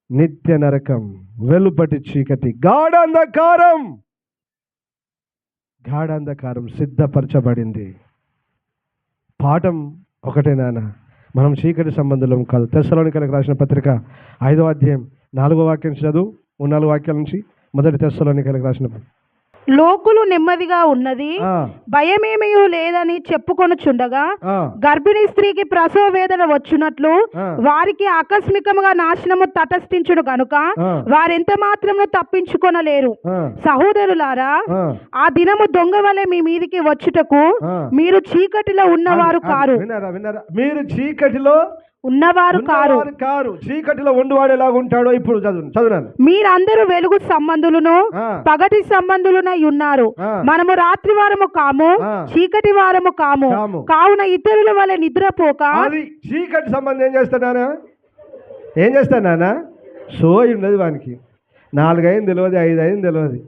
నిత్య నరకం, వెలుపటి చీకటి, గాఢాంధకారం సిద్ధపరచబడింది. పాఠం ఒకటే నాన్న, మనం చీకటి సంబంధులం కాదు. తెస్సలోనికలకు రాసిన పత్రిక 5వ అధ్యాయం 4వ వాక్యం చదువు. 4 వాక్యాల నుంచి. మొదటి తెస్సలోనికలకు రాసిన, లోకులు నెమ్మదిగా ఉన్నది, భయమేమీ లేదని చెప్పుకొనుచుండగా గర్భిణీ స్త్రీకి ప్రసవ వేదన వచ్చునట్లు వారికి ఆకస్మికముగా నాశనము తటస్థించును గనుక వారెంత మాత్రము తప్పించుకొనలేరు. సహోదరులారా, ఆ దినము దొంగ వలె మీ మీదికి వచ్చుటకు మీరు చీకటిలో ఉన్నవారు కారు. మీరు చీకటిలో ఉన్నవారు కారు. చీకటిలో ఉండువాడు ఎలాగ ఉంటాడో ఇప్పుడు చదువునాను. మీరందరూ వెలుగు సంబంధులను పగటి సంబంధులనై ఉన్నారు. మనము రాత్రి వారము కాము, చీకటి వారము కాము. కావున ఇతరుల వలె నిద్రపోక. చీకటి సంబంధం ఏం చేస్తానా? సోయి ఉండదు వానికి. 4 అయింది తెలియదు, 5 అయింది తెలియదు,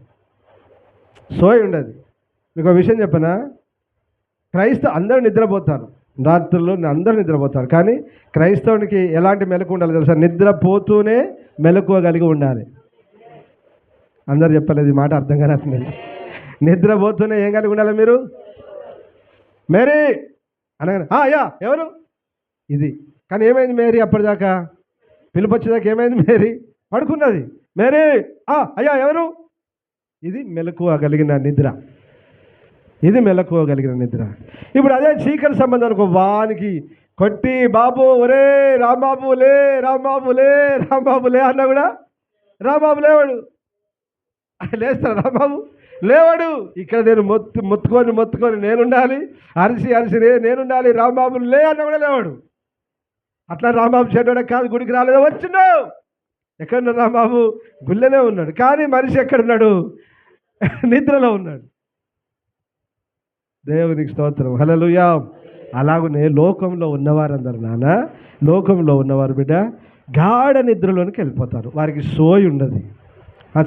సోయి ఉండదు. మీకు ఒక విషయం చెప్పనా? అందరూ నిద్రపోతారు, రాత్రుల్లో అందరూ నిద్రపోతారు. కానీ క్రైస్తవునికి ఎలాంటి మెలకు ఉండాలి తెలుసా? నిద్రపోతూనే మెలకువ కలిగి ఉండాలి. అందరు చెప్పలేదు ఈ మాట అర్థం కానట్లేదు. నిద్రపోతూనే ఏం కలిగి ఉండాలి మీరు? మేరీ అనగానే అయ్యా ఎవరు ఇది. కానీ ఏమైంది మేరీ? అప్పటిదాకా పిలుపు వచ్చేదాకా ఏమైంది? మేరీ పడుకున్నది. మేరీ అయ్యా ఎవరు? ఇది మెలకువగలిగిన నిద్ర. ఇది మెలకువగలిగిన నిద్ర. ఇప్పుడు అదే చీకటి సంబంధం అనుకో, వానికి కొట్టి బాబు ఒరే రాంబాబు లే, రాంబాబు లే, రాంబాబు లే అన్నా కూడా రాంబాబు లేవాడు. లేస్తాడు రాంబాబు? లేవాడు. ఇక్కడ నేను మొత్తుకొని నేనుండాలి, అరిసి నేనుండాలి, రాంబాబు లే అన్నా కూడా లేవాడు. అట్లా రాంబాబు చెడ్డోడే కాదు, గుడికి రాలేదా? వచ్చిండు. ఎక్కడున్నాడు రాంబాబు? గుళ్ళనే ఉన్నాడు. కానీ మనిషి ఎక్కడున్నాడు? నిద్రలో ఉన్నాడు. దేవునికి స్తోత్రం, హల్లెలూయా. అలాగనే లోకంలో ఉన్నవారందరు నాన్న, లోకంలో ఉన్నవారు బిడ్డ గాఢ నిద్రలోనికి వెళ్ళిపోతారు. వారికి సోయి ఉండదు.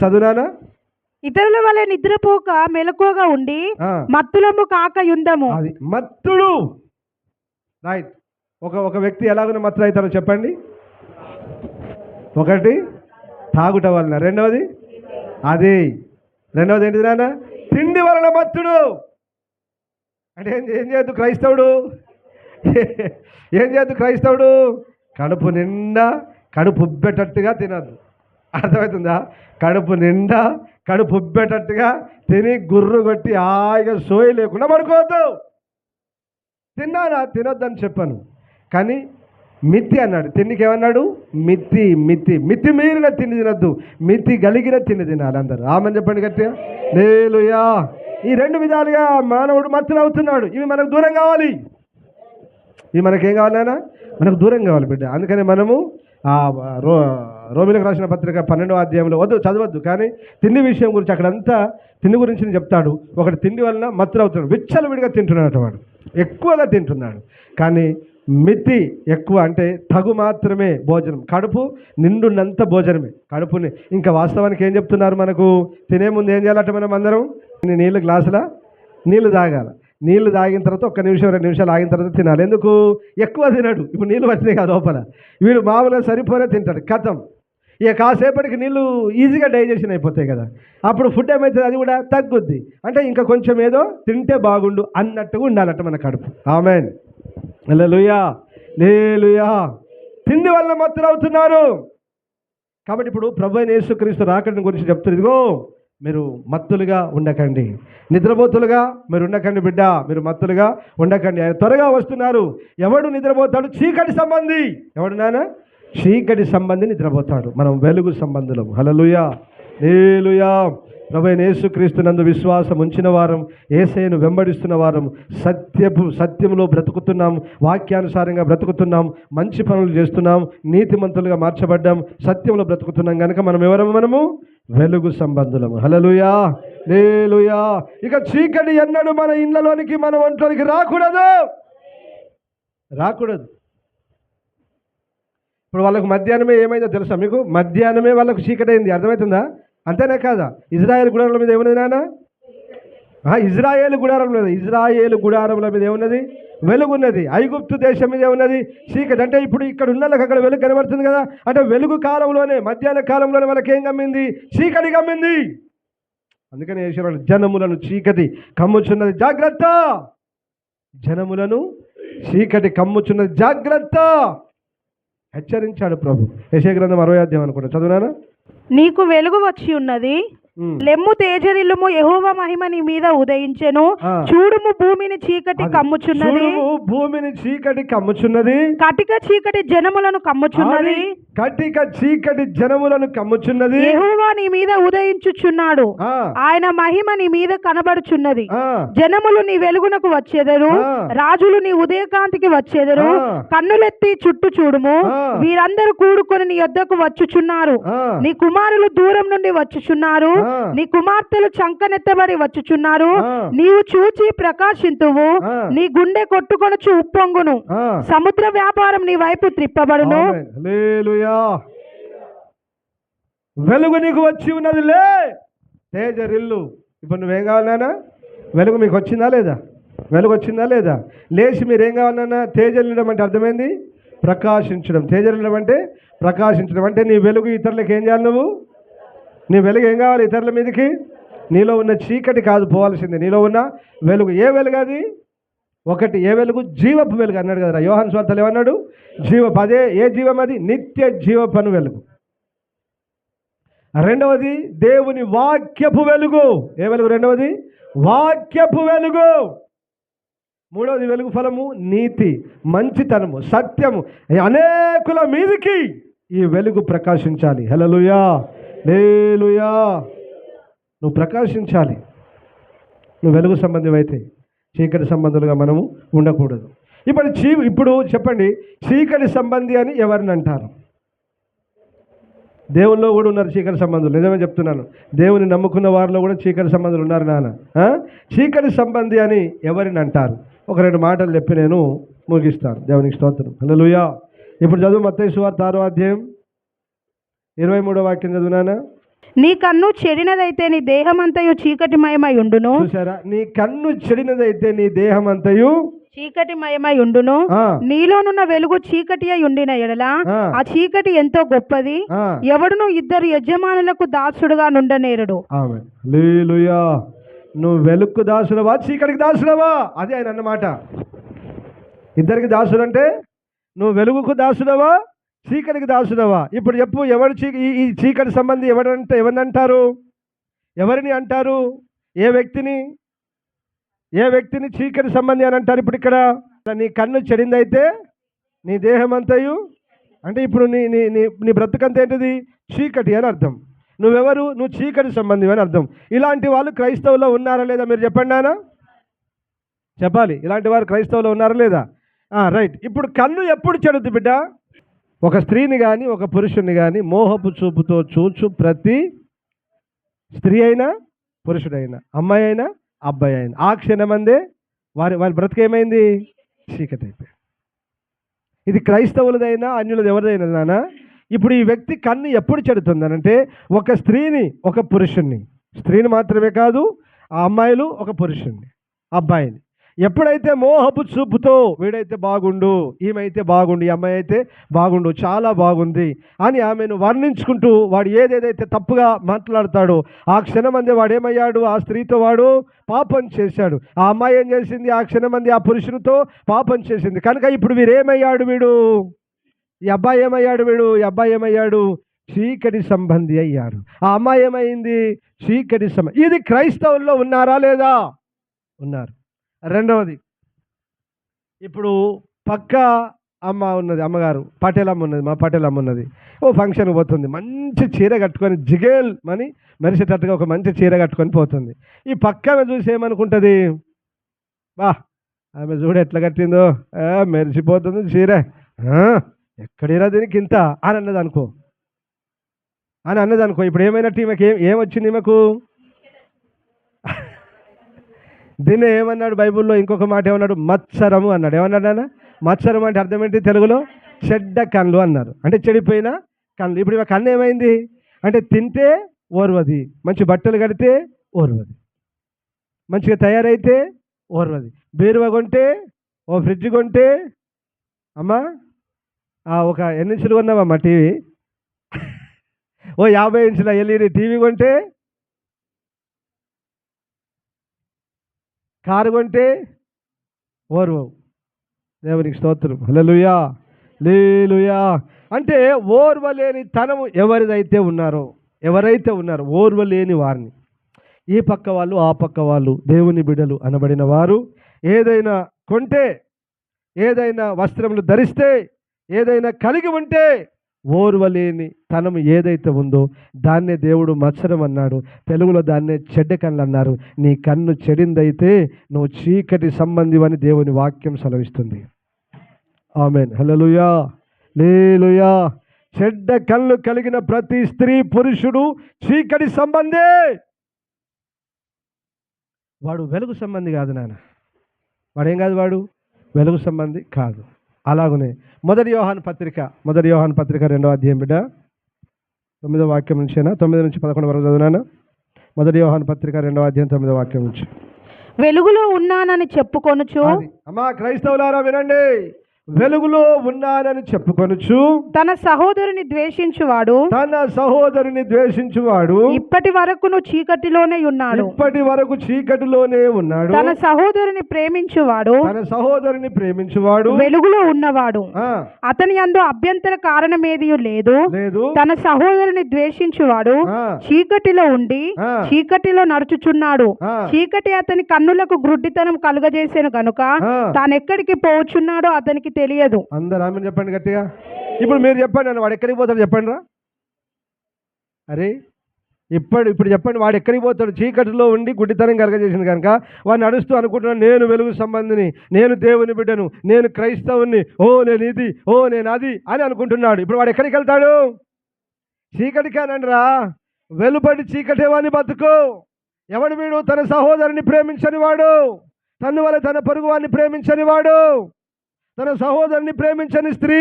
చదువునానా? ఇతరుల వల్ల నిద్రపోక మెలకువగా ఉండి మత్తులము కాక యుందము. అది మత్తుడు. రైట్. ఒక వ్యక్తి ఎలాగో మత్తులు అవుతారో చెప్పండి. ఒకటి తాగుట వలన, రెండవది ఏంటిది నాన్న? తిండి వలన మత్తుడు. అంటే ఏం చేయొద్దు క్రైస్తవుడు? ఏం చేయొద్దు క్రైస్తవుడు? కడుపు నిండా కడుపు ఉబ్బేటట్టుగా తినద్దు. అర్థమవుతుందా? కడుపు నిండా కడుపు ఉబ్బేటట్టుగా తిని గుర్రు కొట్టి హాయిగా సోయి లేకుండా పడుకోవద్దు. తినొద్దని చెప్పాను, కానీ మితి అన్నాడు. తిండికి ఏమన్నాడు? మితి మీరిన తిండి తినద్దు, మితి కలిగిన తిండి తినాలి. అందరు ఆమని చెప్పండి గట్టిగా. హల్లెలూయా. ఈ రెండు విధాలుగా మానవుడు మత్తులు అవుతున్నాడు. ఇవి మనకు దూరం కావాలి. ఇవి మనకేం కావాలన్నా? మనకు దూరం కావాలి బిడ్డ. అందుకని మనము రోమిలకు రాసిన పత్రిక 12వ అధ్యాయంలో చదవద్దు, కానీ తిండి విషయం గురించి అక్కడంతా తిండి గురించి చెప్తాడు. ఒకటి తిండి వలన మత్తులు అవుతున్నాడు, విచ్చలవిడిగా తింటున్నాడు, వాడు ఎక్కువగా తింటున్నాడు. కానీ మితి ఎక్కువ, అంటే తగు మాత్రమే భోజనం, కడుపు నిండున్నంత భోజనమే. కడుపుని ఇంకా వాస్తవానికి ఏం చెప్తున్నారు మనకు? తినే ముందు ఏం చేయాలంటే మనం అందరం నీళ్ళు గ్లాసుల నీళ్ళు తాగాలి. నీళ్లు తాగిన తర్వాత 1 నిమిషం 2 నిమిషాలు ఆగిన తర్వాత తినాలి. ఎందుకు? ఎక్కువ తినడు. ఇప్పుడు నీళ్ళు వచ్చినాయి కదా లోపల, వీడు మామూలుగా సరిపోనే తింటాడు. కథం ఇక కాసేపటికి నీళ్ళు ఈజీగా డైజెషన్ అయిపోతాయి కదా, అప్పుడు ఫుడ్ ఏమవుతుంది? అది కూడా తగ్గుద్ది. అంటే ఇంకా కొంచెం ఏదో తింటే బాగుండు అన్నట్టుగా ఉండాలట మన కడుపు. ఆమేన్, హల్లెలూయా, హల్లెలూయా. తిండి వల్ల మత్తులు అవుతున్నారు. కాబట్టి ఇప్పుడు ప్రభువైన యేసుక్రీస్తు రాకడ గురించి చెప్తున్నారు. ఇదిగో మీరు మత్తులుగా ఉండకండి, నిద్రపోతులుగా మీరు ఉండకండి బిడ్డ, మీరు మత్తులుగా ఉండకండి. ఆయన త్వరగా వస్తున్నారు. ఎవడు నిద్రపోతాడు? చీకటి సంబంధి. ఎవడు నాన్న? చీకటి సంబంధి నిద్రపోతాడు. మనం వెలుగు సంబంధులం. హల్లెలూయా, హల్లెలూయా. ప్రభువైన యేసుక్రీస్తునందు విశ్వాసం ఉంచిన వారం, యేసయ్యను వెంబడిస్తున్న వారం, సత్యంలో బ్రతుకుతున్నాం, వాక్యానుసారంగా బ్రతుకుతున్నాం, మంచి పనులు చేస్తున్నాం, నీతిమంతులుగా మార్చబడ్డాం, సత్యంలో బ్రతుకుతున్నాం కనుక మనం మనము వెలుగు సంబంధులము. హల్లెలూయా, హల్లెలూయా. ఇక చీకటి ఎన్నడూ మన ఇళ్ళలోనికి, మన ఒంట్లోనికి రాకూడదు. ఇప్పుడు వాళ్ళకు మధ్యాహ్నమే ఏమైందో తెలుసా మీకు? మధ్యాహ్నమే వాళ్ళకు చీకటి అయింది. అర్థమవుతుందా? అంతేనా కాదా? ఇజ్రాయేల్ గుడారాల మీద ఏమున్నది నాన్న? ఇజ్రాయేల్ గుడారముల మీద ఏమున్నది? వెలుగున్నది. ఐగుప్తు దేశం మీద ఏమున్నది? చీకటి. అంటే ఇప్పుడు ఇక్కడ ఉన్న వాళ్ళకి అక్కడ వెలుగు కనబడుతుంది కదా. అంటే వెలుగు కాలంలోనే, మధ్యాహ్న కాలంలోనే వాళ్ళకి ఏం కమ్మింది? చీకటి కమ్మింది. అందుకని యేషువాడు జనములను చీకటి కమ్ముచున్నది, జాగ్రత్త. జనములను చీకటి కమ్ముచున్నది, జాగ్రత్త హెచ్చరించాడు ప్రభు. యెషయా గ్రంథం 60వ అధ్యాయం అనుకుంటా, చదువునానా? నీకు వెలుగు వచ్చి ఉన్నది, లెమ్ము తేజరిల్లుము, యెహోవా మహిమ నీ మీద ఉదయించెను. చూడుము భూమిని చీకటి కమ్ముచున్నది, భూమిని చీకటి కమ్ముచున్నది, కటిక చీకటి జనములను కమ్ముచున్నది, యెహోవా నీ మీద ఉదయించుచున్నాడు, ఆయన మహిమ నీ మీద కనబడుచున్నది. జనములు నీ వెలుగునకు వచ్చేదరు, రాజులు నీ ఉదయకాంతికి వచ్చేదరు. కన్నులెత్తి చుట్టూ చూడుము, వీరందరూ కూడుకొని నీ యొద్దకు వచ్చుచున్నారు. నీ కుమారులు దూరం నుండి వచ్చుచున్నారు, నీ కుమార్తెలు చంకనెత్తబడి వచ్చుచున్నారు. నీవు చూచి ప్రకాశింతువు, నీ గుండె కొట్టుకొనుచు ఉప్పొంగును. సముద్ర వ్యాపారం నీ వైపు త్రిప్పబడును. హల్లెలూయా. వెలుగు నీకు వచ్చి ఉన్నది, లే తేజరిల్లు. ఇప్పుడు నువ్వేం కావాలన్నా? వెలుగు మీకు వచ్చిందా లేదా? వెలుగు వచ్చిందా లేదా? లేచి మీరేం కావాలన్నా? తేజరిల్లడం అంటే అర్థమైంది? ప్రకాశించడం. తేజరిల్లడం అంటే ప్రకాశించడం. అంటే నీ వెలుగు ఇతరులకు ఏం చేయాలి? నువ్వు నీ వెలుగు ఏం కావాలి ఇతరుల మీదకి? నీలో ఉన్న చీకటి కాదు పోవాల్సింది, నీలో ఉన్న వెలుగు. ఏ వెలుగు అది? ఒకటి, ఏ వెలుగు? జీవపు వెలుగు అన్నాడు కదా యోహాను సువార్తలో. ఏమన్నాడు? జీవపు. అదే ఏ జీవం అది? నిత్య జీవపను వెలుగు. రెండవది దేవుని వాక్యపు వెలుగు. ఏ వెలుగు? రెండవది వాక్యపు వెలుగు. మూడవది వెలుగు ఫలము నీతి, మంచితనము, సత్యము. అనేకుల మీదికి ఈ వెలుగు ప్రకాశించాలి. హల్లెలూయా, హల్లెలూయా. నువ్వు ప్రకాశించాలి. నువ్వు వెలుగు సంబంధం అయితే, చీకటి సంబంధులుగా మనము ఉండకూడదు. ఇప్పుడు చెప్పండి, చీకటి సంబంధి అని ఎవరిని అంటారు? దేవుల్లో కూడా ఉన్నారు చీకటి సంబంధులు. నిజమే చెప్తున్నాను, దేవుని నమ్ముకున్న వారిలో కూడా చీకటి సంబంధులు ఉన్నారు నాన్న. చీకటి సంబంధి అని ఎవరిని అంటారు? ఒక 2 మాటలు చెప్పి నేను ముగిస్తాను. దేవునికి స్తోత్రం. హల్లెలూయా. ఇప్పుడు చదువు మత్తయి సువార్త 6వ అధ్యాయం 23వ వాక్యం చదువు నాన్న. నీ కన్ను చెడినదైతే నీ దేహమంతయు చీకటిమయమై ఉండును. చూసారా? నీ కన్ను చెడినదైతే నీ దేహమంతయు చీకటిమయమై ఉండును. నీలోనున్న వెలుగు చీకటి అయి ఉండిన ఎడల ఆ చీకటి ఎంతో గొప్పది. ఎవడును 2 యజమానులకు దాసుడుగా నుండనేరడు. ఆమేన్, హల్లెలూయా. నువ్వు వెలుగుకు దాసుడవా, చీకటికి దాసుడవా? అదే ఆయన అన్నమాట. ఇద్దరికి దాసుడు అంటే నువ్వు వెలుగుకు దాసుడవా, చీకటికి దాసుడవా? ఇప్పుడు చెప్పు, ఎవడు ఈ చీకటి సంబంధి ఎవరిని అంటారు? ఎవరిని అంటారు? ఏ వ్యక్తిని చీకటి సంబంధి అని అంటారు? ఇప్పుడు ఇక్కడ నీ కన్ను చెడిందైతే నీ దేహం అంతయు, అంటే ఇప్పుడు నీ బ్రతుకంత ఏంటిది? చీకటి అని అర్థం. నువ్వెవరు? నువ్వు చీకటి సంబంధి అని అర్థం. ఇలాంటి వాళ్ళు క్రైస్తవులో ఉన్నారా లేదా? మీరు చెప్పండి నాన్న, చెప్పాలి. ఇలాంటి వారు క్రైస్తవులో ఉన్నారా లేదా? రైట్. ఇప్పుడు కన్ను ఎప్పుడు చెడుద్ది బిడ్డ? ఒక స్త్రీని కానీ ఒక పురుషుని కానీ మోహపు చూపుతో చూచు ప్రతి స్త్రీ అయినా పురుషుడైనా అమ్మాయి అయినా అబ్బాయి అయినా ఆ క్షణమందే వారి బ్రతికేమైంది? చీకటి అయిపోయింది. ఇది క్రైస్తవులదైనా అన్యులది ఎవరిదైనా నాన్న. ఇప్పుడు ఈ వ్యక్తి కన్ను ఎప్పుడు చెడుతుందనంటే, ఒక స్త్రీని ఒక పురుషుణ్ణి, స్త్రీని మాత్రమే కాదు, ఆ అమ్మాయిలు ఒక పురుషుణ్ణి అబ్బాయిని ఎప్పుడైతే మోహపు చూపుతో వీడైతే బాగుండు, ఈమెయితే బాగుండు, ఈ అమ్మాయి అయితే బాగుండు, చాలా బాగుంది అని ఆమెను వర్ణించుకుంటూ వాడు ఏదేదైతే తప్పుగా మాట్లాడతాడో ఆ క్షణమందే వాడేమయ్యాడు? ఆ స్త్రీతో వాడు పాపం చేశాడు. ఆ అమ్మాయి ఏం చేసింది? ఆ క్షణమంది ఆ పురుషునితో పాపం చేసింది. కనుక ఇప్పుడు వీరేమయ్యాడు? ఈ అబ్బాయి ఏమయ్యాడు? చీకటి సంబంధి అయ్యాడు. ఆ అమ్మాయి ఏమైంది? చీకటి సంబంధి. ఇది క్రైస్తవుల్లో ఉన్నారా లేదా? ఉన్నారు. రెండవది, ఇప్పుడు పక్క అమ్మ ఉన్నది, అమ్మగారు పటేలమ్మ ఉన్నది, మా పటేలమ్మ ఉన్నది. ఓ ఫంక్షన్కి పోతుంది, మంచి చీర కట్టుకొని జిగేల్ అని మెరిసేటట్టుగా ఒక మంచి చీర కట్టుకొని పోతుంది. ఈ పక్క ఆమె చూసి ఏమనుకుంటుంది? ఆమె చూడ ఎట్లా కట్టిందో, మెరిసిపోతుంది చీర, ఎక్కడిరా దీనికి ఇంత అని అన్నది అనుకో. ఇప్పుడు ఏమైనట్టు ఈమెకి ఏమొచ్చింది? ఈమెకు దీన్ని ఏమన్నాడు బైబిల్లో? ఇంకొక మాట ఏమన్నాడు? మత్సరము అన్నాడు. ఏమన్నాడు అన్న? మత్సరం అంటే అర్థం ఏంటి తెలుగులో? చెడ్డ కళ్ళు అన్నారు. అంటే చెడిపోయిన కళ్ళు. ఇప్పుడు ఇవి కన్ను ఏమైంది అంటే, తింటే ఓర్వది, మంచి బట్టలు కడితే ఓర్వది, మంచిగా తయారైతే ఓర్వది, బీరువా కొంటే, ఓ ఫ్రిడ్జ్ కొంటే, అమ్మా ఒక ఎన్ని ఇంచులు కొన్నావమ్మా టీవీ, ఓ 50 ఇంచుల ఎల్ఈడి టీవీ కొంటే, కారు కొంటే ఓర్వవు. దేవునికి స్తోత్రం. హల్లెలూయా, హల్లెలూయా. అంటే ఓర్వలేని తనము ఎవరైతే ఉన్నారో ఓర్వలేని వారిని, ఈ పక్క వాళ్ళు ఆ పక్క వాళ్ళు, దేవుని బిడ్డలు అనబడిన వారు ఏదైనా కొంటే, ఏదైనా వస్త్రములు ధరిస్తే, ఏదైనా కలిగి ఉంటే ఓర్వలేని తనము ఏదైతే ఉందో దాన్నే దేవుడు మత్సరం అన్నాడు. తెలుగులో దాన్నే చెడ్డ కన్నులు అన్నారు. నీ కన్ను చెడిందైతే నువ్వు చీకటి సంబంధివని దేవుని వాక్యం సెలవిస్తుంది. ఆమేన్, హల్లెలూయా, హల్లెలూయా. చెడ్డ కళ్ళు కలిగిన ప్రతి స్త్రీ పురుషుడు చీకటి సంబంధే. వాడు వెలుగు సంబంధి కాదు నాన్న. వాడేం కాదు, వాడు వెలుగు సంబంధి కాదు. అలాగనే మొదటి యోహాను పత్రిక 2వ అధ్యాయం బిడ్డ 9వ వాక్యం నుంచేనా, 9 నుంచి 11 వరకు చదువునానా. మొదటి యోహాను పత్రిక 2వ అధ్యాయం 9వ వాక్యం నుంచి. వెలుగులో ఉన్నానని చెప్పుకొనుచు. అమ్మా క్రైస్తవులారా వినండి, వెలుగులో ఉన్నానని చెప్పుకొనుచు తన సహోదరుని ద్వేషించువాడు తన సహోదరుని ద్వేషించువాడు ఇప్పటి వరకును చీకటిలోనే ఉన్నాడు. ఇప్పటి వరకు చీకటిలోనే ఉన్నాడు. తన సహోదరుని ప్రేమించువాడు తన సహోదరుని ప్రేమించువాడు వెలుగులో ఉన్నవాడు. ఆ, అతని యందు అభ్యంతర కారణమేది లేదు. లేదు. తన సహోదరుని ద్వేషించువాడు ఆ, చీకటిలో ఉండి ఆ, చీకటిలో నడుచుచున్నాడు. ఆ, చీకటి అతని కన్నులకు గ్రుడ్డితనం కలుగజేసేను గనుక ఆ. తానెక్కడికి పోచున్నాడో అతనికి తెలియదు. అందరు ఆమె చెప్పండి గట్టిగా. ఇప్పుడు మీరు చెప్పండి అన్న, వాడు ఎక్కడికి పోతాడు చెప్పండి రా. అరే ఇప్పుడు చెప్పండి, వాడు ఎక్కడికి పోతాడు? చీకటిలో ఉండి గుడ్డితనం కలగజేసింది కనుక వాడు నడుస్తూ అనుకుంటున్నాను, నేను వెలుగు సంబంధిని, నేను దేవుని బిడ్డను, నేను క్రైస్తవుని, ఓ నేను ఇది, ఓ నేను అది అని అనుకుంటున్నాడు. ఇప్పుడు వాడు ఎక్కడికి వెళ్తాడు? చీకటికేనండి రా. వెలుపడి చీకటేవాని బతుకు. ఎవడు వీడు? తన సహోదరుని ప్రేమించని వాడు, తను వల్ల తన పొరుగు వాడిని ప్రేమించని వాడు, తన సహోదరుని ప్రేమించని స్త్రీ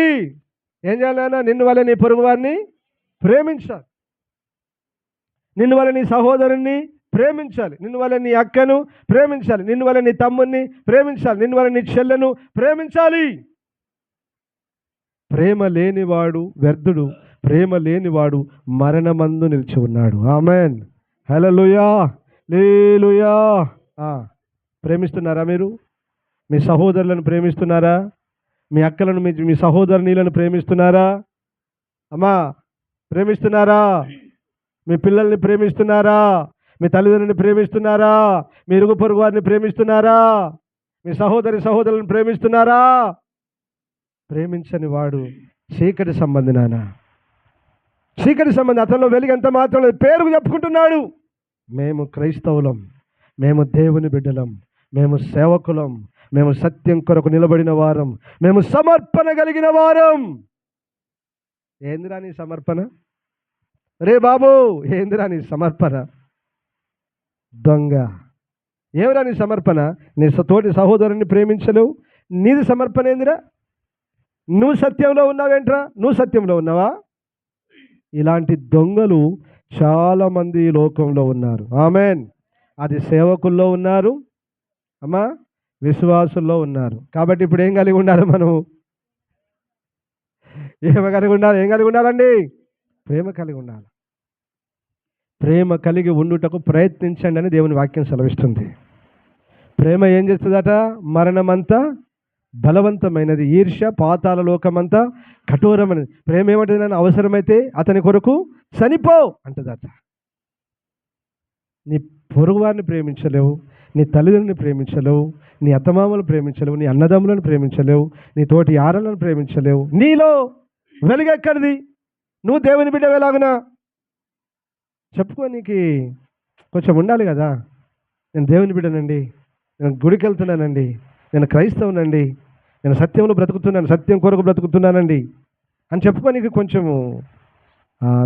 ఏం చేయాలన్నా? నిన్ను వల్ల నీ పొరుగు వాడిని ప్రేమించాలి, నిన్ను వల్ల నీ సహోదరుణ్ణి ప్రేమించాలి, నిన్ను వల్ల నీ అక్కను ప్రేమించాలి, నిన్ను వల్ల నీ తమ్ముడిని ప్రేమించాలి, నిన్ను వల్ల నీ చెల్లెను ప్రేమించాలి. ప్రేమ లేనివాడు వ్యర్థుడు, ప్రేమ లేనివాడు మరణమందు నిలిచి ఉన్నాడు. ఆమెన్. హల్లెలూయా, హల్లెలూయా. ప్రేమిస్తున్నారా మీరు? మీ సహోదరులను ప్రేమిస్తున్నారా? మీ అక్కలను, మీ సహోదరునిలను ప్రేమిస్తున్నారా? అమ్మా ప్రేమిస్తున్నారా? మీ పిల్లల్ని ప్రేమిస్తున్నారా? మీ తల్లిదండ్రులను ప్రేమిస్తున్నారా? మీ ఇరుగు పొరుగు వారిని ప్రేమిస్తున్నారా? మీ సహోదరులను ప్రేమిస్తున్నారా? ప్రేమించని వాడు చీకటి సంబంధి నాన్న, చీకటి సంబంధి. అతనిలో వెలుగు ఎంత మాత్రం లేదు. పేరుకు చెప్పుకుంటున్నాడు, మేము క్రైస్తవులం, మేము దేవుని బిడ్డలం, మేము సేవకులం, మేము సత్యం కొరకు నిలబడిన వారం, మేము సమర్పణ కలిగిన వారం. ఏందిరా నీ సమర్పణ? రే బాబు, ఏందిరా నీ సమర్పణ? దొంగ. ఏమిరా నీ సమర్పణ? నీ తోటి సహోదరుని ప్రేమించలేవు. నీది సమర్పణ ఏందిరా? నువ్వు సత్యంలో ఉన్నావేంట్రా? నువ్వు సత్యంలో ఉన్నావా? ఇలాంటి దొంగలు చాలామంది ఈ లోకంలో ఉన్నారు. ఆమెన్. అది సేవకుల్లో ఉన్నారు, అమ్మా విశ్వాసుల్లో ఉన్నారు. కాబట్టి ఇప్పుడు ఏం కలిగి ఉండాలి మనం? ఏం కలిగి ఉండాలండి? ప్రేమ కలిగి ఉండాలి. ప్రేమ కలిగి ఉండుటకు ప్రయత్నించండి అని దేవుని వాక్యం సెలవిస్తుంది. ప్రేమ ఏం చేస్తుందట? మరణమంతా బలవంతమైనది, ఈర్ష్య పాతాళ లోకమంతా కఠోరమైనది. ప్రేమ ఏమంటుంది? నన్ను అవసరమైతే అతని కొరకు చనిపో అంటుందట. నీ పొరుగు వారిని ప్రేమించలేవు, నీ తల్లిదండ్రులను ప్రేమించలేవు, నీ అత్తమామలను ప్రేమించలేవు, నీ అన్నదమ్ములను ప్రేమించలేవు, నీ తోటి ఆడలను ప్రేమించలేవు. నీలో వెలుగెక్కడిది? నువ్వు దేవుని బిడ్డ ఎలాగునా చెప్పుకోనికి కొంచెం ఉండాలి కదా. నేను దేవుని బిడ్డనండి, నేను గుడికి వెళ్తున్నానండి, నేను క్రైస్తవునండి, నేను సత్యంలో బ్రతుకుతున్నాను, సత్యం కొరకు బ్రతుకుతున్నానండి అని చెప్పుకోనికి కొంచెము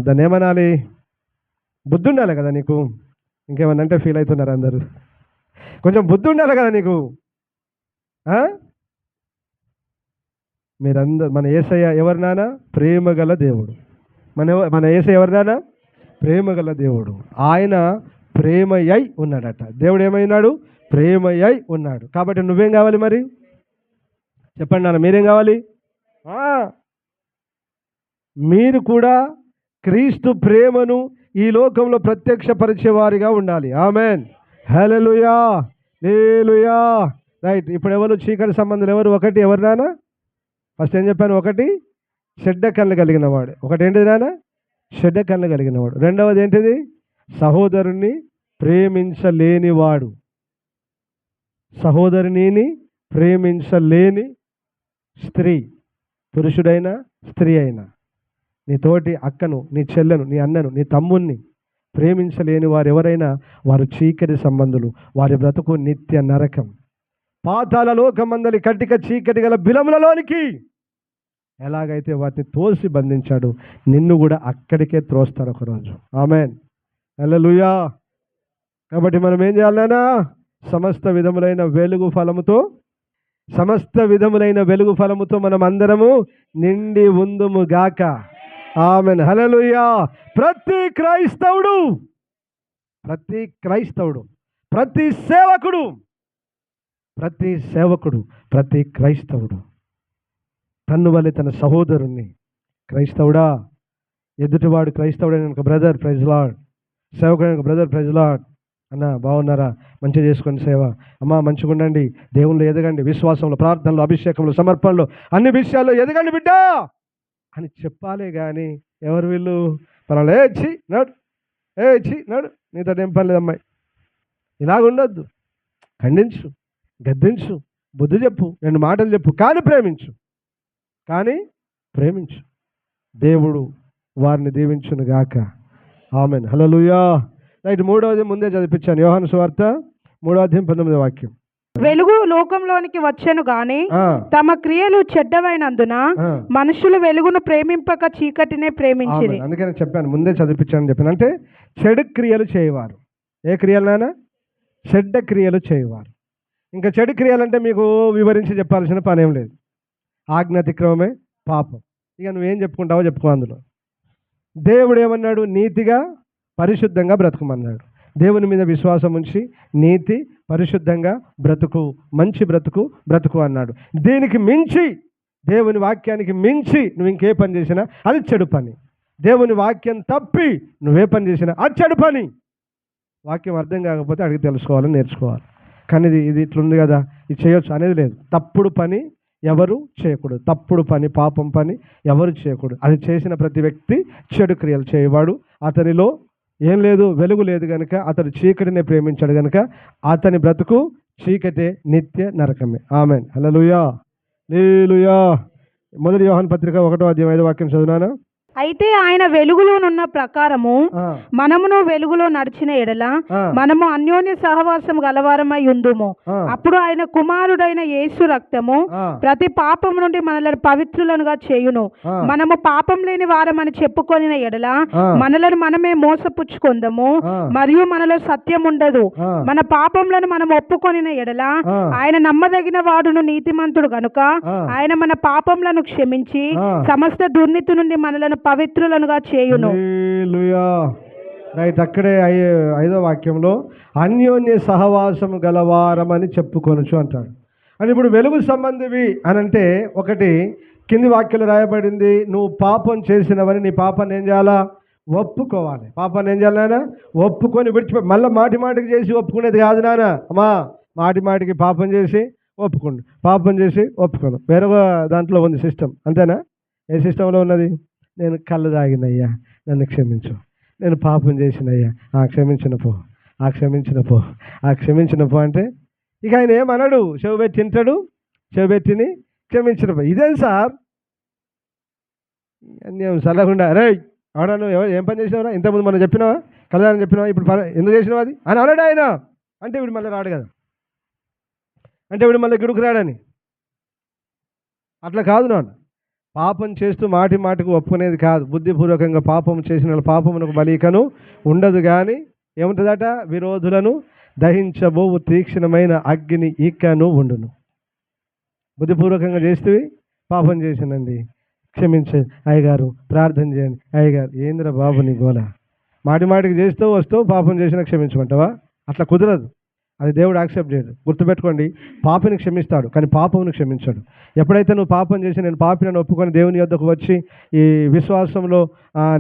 దాన్ని ఏమనాలి? బుద్ధి ఉండాలి కదా నీకు. ఇంకేమన్నా అంటే ఫీల్ అవుతున్నారు అందరూ. కొంచెం బుద్ధి ఉండాలి కదా నీకు. మీరందరూ, మన యేసయ్య ఎవరు నాన్న? ప్రేమ గల దేవుడు. మన యేసయ్య ఎవరు నాన్న? ప్రేమ గల దేవుడు. ఆయన ప్రేమయ్యై ఉన్నాడట. దేవుడు ఏమైనాడు? ప్రేమయ్యై ఉన్నాడు. కాబట్టి నువ్వేం కావాలి మరి? చెప్పండి నాన్న, మీరేం కావాలి? మీరు కూడా క్రీస్తు ప్రేమను ఈ లోకంలో ప్రత్యక్షపరిచేవారిగా ఉండాలి. ఆమెన్. హల్లెలూయా, హల్లెలూయా. రైట్. ఇప్పుడు ఎవరు చీకటి సంబంధులు? ఒకటి ఎవరు నాన్న? ఫస్ట్ ఏం చెప్పాను? ఒకటి చెడ్డ కళ్ళు కలిగిన వాడు. ఒకటి ఏంటిది నాన్న? చెడ్డ కళ్ళు కలిగిన వాడు. రెండవది ఏంటిది? సహోదరుణ్ణి ప్రేమించలేనివాడు. సహోదరునిని ప్రేమించలేని స్త్రీ, పురుషుడైనా స్త్రీ అయినా, నీ తోటి అక్కను, నీ చెల్లెను, నీ అన్నను, నీ తమ్ముణ్ణి ప్రేమించలేని వారు ఎవరైనా వారు చీకటి సంబంధులు. వారి బ్రతుకు నిత్య నరకం. పాతాళ లోకమందలి కట్టిక చీకటి గల బిలములలోనికి ఎలాగైతే వాటిని తోసి బంధించాడు, నిన్ను కూడా అక్కడికే త్రోస్తాడు ఒకరోజు. ఆమెన్. హల్లెలూయా. కాబట్టి మనం ఏం చేయాలన్నా? సమస్త విధములైన వెలుగు ఫలముతో మనం అందరము నిండి ఉందుము గాక. ఆమెన్. హల్లెలూయా. ప్రతి క్రైస్తవుడు, ప్రతి సేవకుడు, ప్రతి క్రైస్తవుడు తన్ను వలె తన సహోదరుణ్ణి, క్రైస్తవుడా, ఎదుటివాడు క్రైస్తవుడైన ఒక బ్రదర్ ప్రైజ్ లార్డ్, సేవకుడైన ఒక బ్రదర్ ప్రైజ్ లార్డ్, అన్న బాగున్నారా, మంచిగా చేసుకోండి సేవ, అమ్మ మంచిగా ఉండండి, దేవుళ్ళు ఎదగండి, విశ్వాసంలో, ప్రార్థనలో, అభిషేకంలో, సమర్పణలో, అన్ని విషయాల్లో ఎదగండి బిడ్డ అని చెప్పాలే కానీ ఎవరు వీళ్ళు పలానా నడు నీతో ఏం పని లేదు అమ్మాయి, ఇలాగ ఉండొద్దు. ఖండించు, గద్దించు, బుద్ధి చెప్పు, 2 మాటలు చెప్పు, కానీ ప్రేమించు. దేవుడు వారిని దీవించును గాక. ఆమేన్. హల్లెలూయా. రైట్, 3వది ముందే చదివించాను, యోహాను సువార్త 3:19. వెలుగు లోకంలోనికి వచ్చెను గాని తమ క్రియలు చెడ్డవైనందున మనుషులు వెలుగును ప్రేమింపక చీకటినే ప్రేమించిరి. అందుకని చెప్పాను, ముందే చదివించాను చెప్పాను. అంటే చెడు క్రియలు చేయవారు, ఏ క్రియలైనా చెడ్డ క్రియలు చేయవారు. ఇంకా చెడు క్రియలంటే మీకు వివరించి చెప్పాల్సిన పని ఏం లేదు. ఆజ్ఞాతిక్రమమే పాపం. ఇక నువ్వేం చెప్పుకుంటావో చెప్పుకో. అందులో దేవుడు ఏమన్నాడు? నీతిగా పరిశుద్ధంగా బ్రతుకుమన్నాడు. దేవుని మీద విశ్వాసం ఉంచి నీతి, పరిశుద్ధంగా బ్రతుకు, మంచి బ్రతుకు అన్నాడు. దీనికి మించి, దేవుని వాక్యానికి మించి నువ్వు ఇంకే పని చేసినా అది చెడు పని. దేవుని వాక్యం తప్పి నువ్వే పని చేసినా అది చెడు పని. వాక్యం అర్థం కాకపోతే అడిగి తెలుసుకోవాలి, నేర్చుకోవాలి. కానీ ఇది ఇట్లుంది కదా, ఇది చేయొచ్చు అనేది లేదు. తప్పుడు పని ఎవరు చేయకూడదు, తప్పుడు పని, పాపం పని ఎవరు చేయకూడదు. అది చేసిన ప్రతి వ్యక్తి చెడు క్రియలు చేయవాడు. అతనిలో ఏం లేదు, వెలుగు లేదు కనుక అతడు చీకటిని ప్రేమించాడు కనుక అతని బ్రతుకు చీకటే, నిత్య నరకమే. ఆమేన్. హల్లెలూయా, హల్లెలూయా. 1 యోహాను పత్రిక 1:5 చదువునానా? అయితే ఆయన వెలుగులోనున్న ప్రకారము మనమును వెలుగులో నడిచిన ఎడల మనము అన్యోన్య సహవాసం గలవారమై ఉందుము. అప్పుడు ఆయన కుమారుడైన యేసు రక్తము ప్రతి పాపం నుండి మనలను పవిత్రులనుగా చేయును. మనము పాపం లేని వారమని చెప్పుకొనిన ఎడల మనలను మనమే మోసపుచ్చుకొందము, మరియు మనలో సత్యం ఉండదు. మన పాపములను మనం ఒప్పుకొనిన ఎడల ఆయన నమ్మదగిన వాడును, నీతిమంతుడు గనుక ఆయన మన పాపములను క్షమించి సమస్త దుర్నీతి నుండి మనలను పవిత్రులనుగా చేయును. రైట్, అక్కడే 5వ వాక్యంలో అన్యోన్య సహవాసము గలవారమని చెప్పుకొనుచు అంటాడు. అని ఇప్పుడు వెలుగు సంబంధివి అని అంటే, ఒకటి కింది వాక్యంలో రాయబడింది, నువ్వు పాపం చేసినవని నీ పాపాన్ని ఏం చేయాలా? ఒప్పుకోవాలి. పాపాన్ని ఏం చేయాలి నాన్న? ఒప్పుకొని విడిచిపోయి, మళ్ళీ మాటికి చేసి ఒప్పుకునేది కాదు నాన్న. అమ్మా, మాటికి పాపం చేసి ఒప్పుకోండి, పాపం చేసి ఒప్పుకోను. వేరొక దాంట్లో ఉంది సిస్టమ్, అంతేనా? ఏ సిస్టంలో ఉన్నది? నేను కళ్ళు తాగినయ్యా, నన్ను క్షమించు. నేను పాపం చేసినయ్యా, క్షమించిన పో అంటే ఇక ఆయన ఏమన్నాడు? చెవు పెట్టి తింటాడు, చెవు పెట్టిని క్షమించిన పో. ఇదేం సార్ అన్యం సలహకుండా? రే అవునా, నువ్వు ఏం పని చేసినావురా? ఇంతకుముందు మనం చెప్పినావా, కలదాని చెప్పినావా, ఇప్పుడు ఎందుకు చేసినావు అది అని అన్నాడు ఆయన. అంటే ఇప్పుడు మళ్ళీ రాడు కదా, అంటే ఇప్పుడు మళ్ళీ గిడుకు రాడని. అట్లా కాదు నాన్న. పాపం చేస్తూ మాటికి ఒప్పుకునేది కాదు. బుద్ధిపూర్వకంగా పాపం చేసిన పాపమునకు బలికను ఉండదు, కానీ ఏముంటుందట? విరోధులను దహించబోవు తీక్షణమైన అగ్ని ఈకను ఉండును. బుద్ధిపూర్వకంగా చేస్తే పాపం చేసినండి, క్షమించండి అయ్యగారు, ప్రార్థన చేయండి. అయ్యగారు ఏంద్ర బాబు నీ గోల? మాటికి చేస్తూ వస్తూ పాపం చేసినా క్షమించమంటావా? అట్లా కుదరదు. అది దేవుడు యాక్సెప్ట్ చేయడు. గుర్తుపెట్టుకోండి, పాపిని క్షమిస్తాడు కానీ పాపమును క్షమించాడు. ఎప్పుడైతే నువ్వు పాపం చేసి నేను పాపిని ఒప్పుకొని దేవుని యొద్దకు వచ్చి ఈ విశ్వాసంలో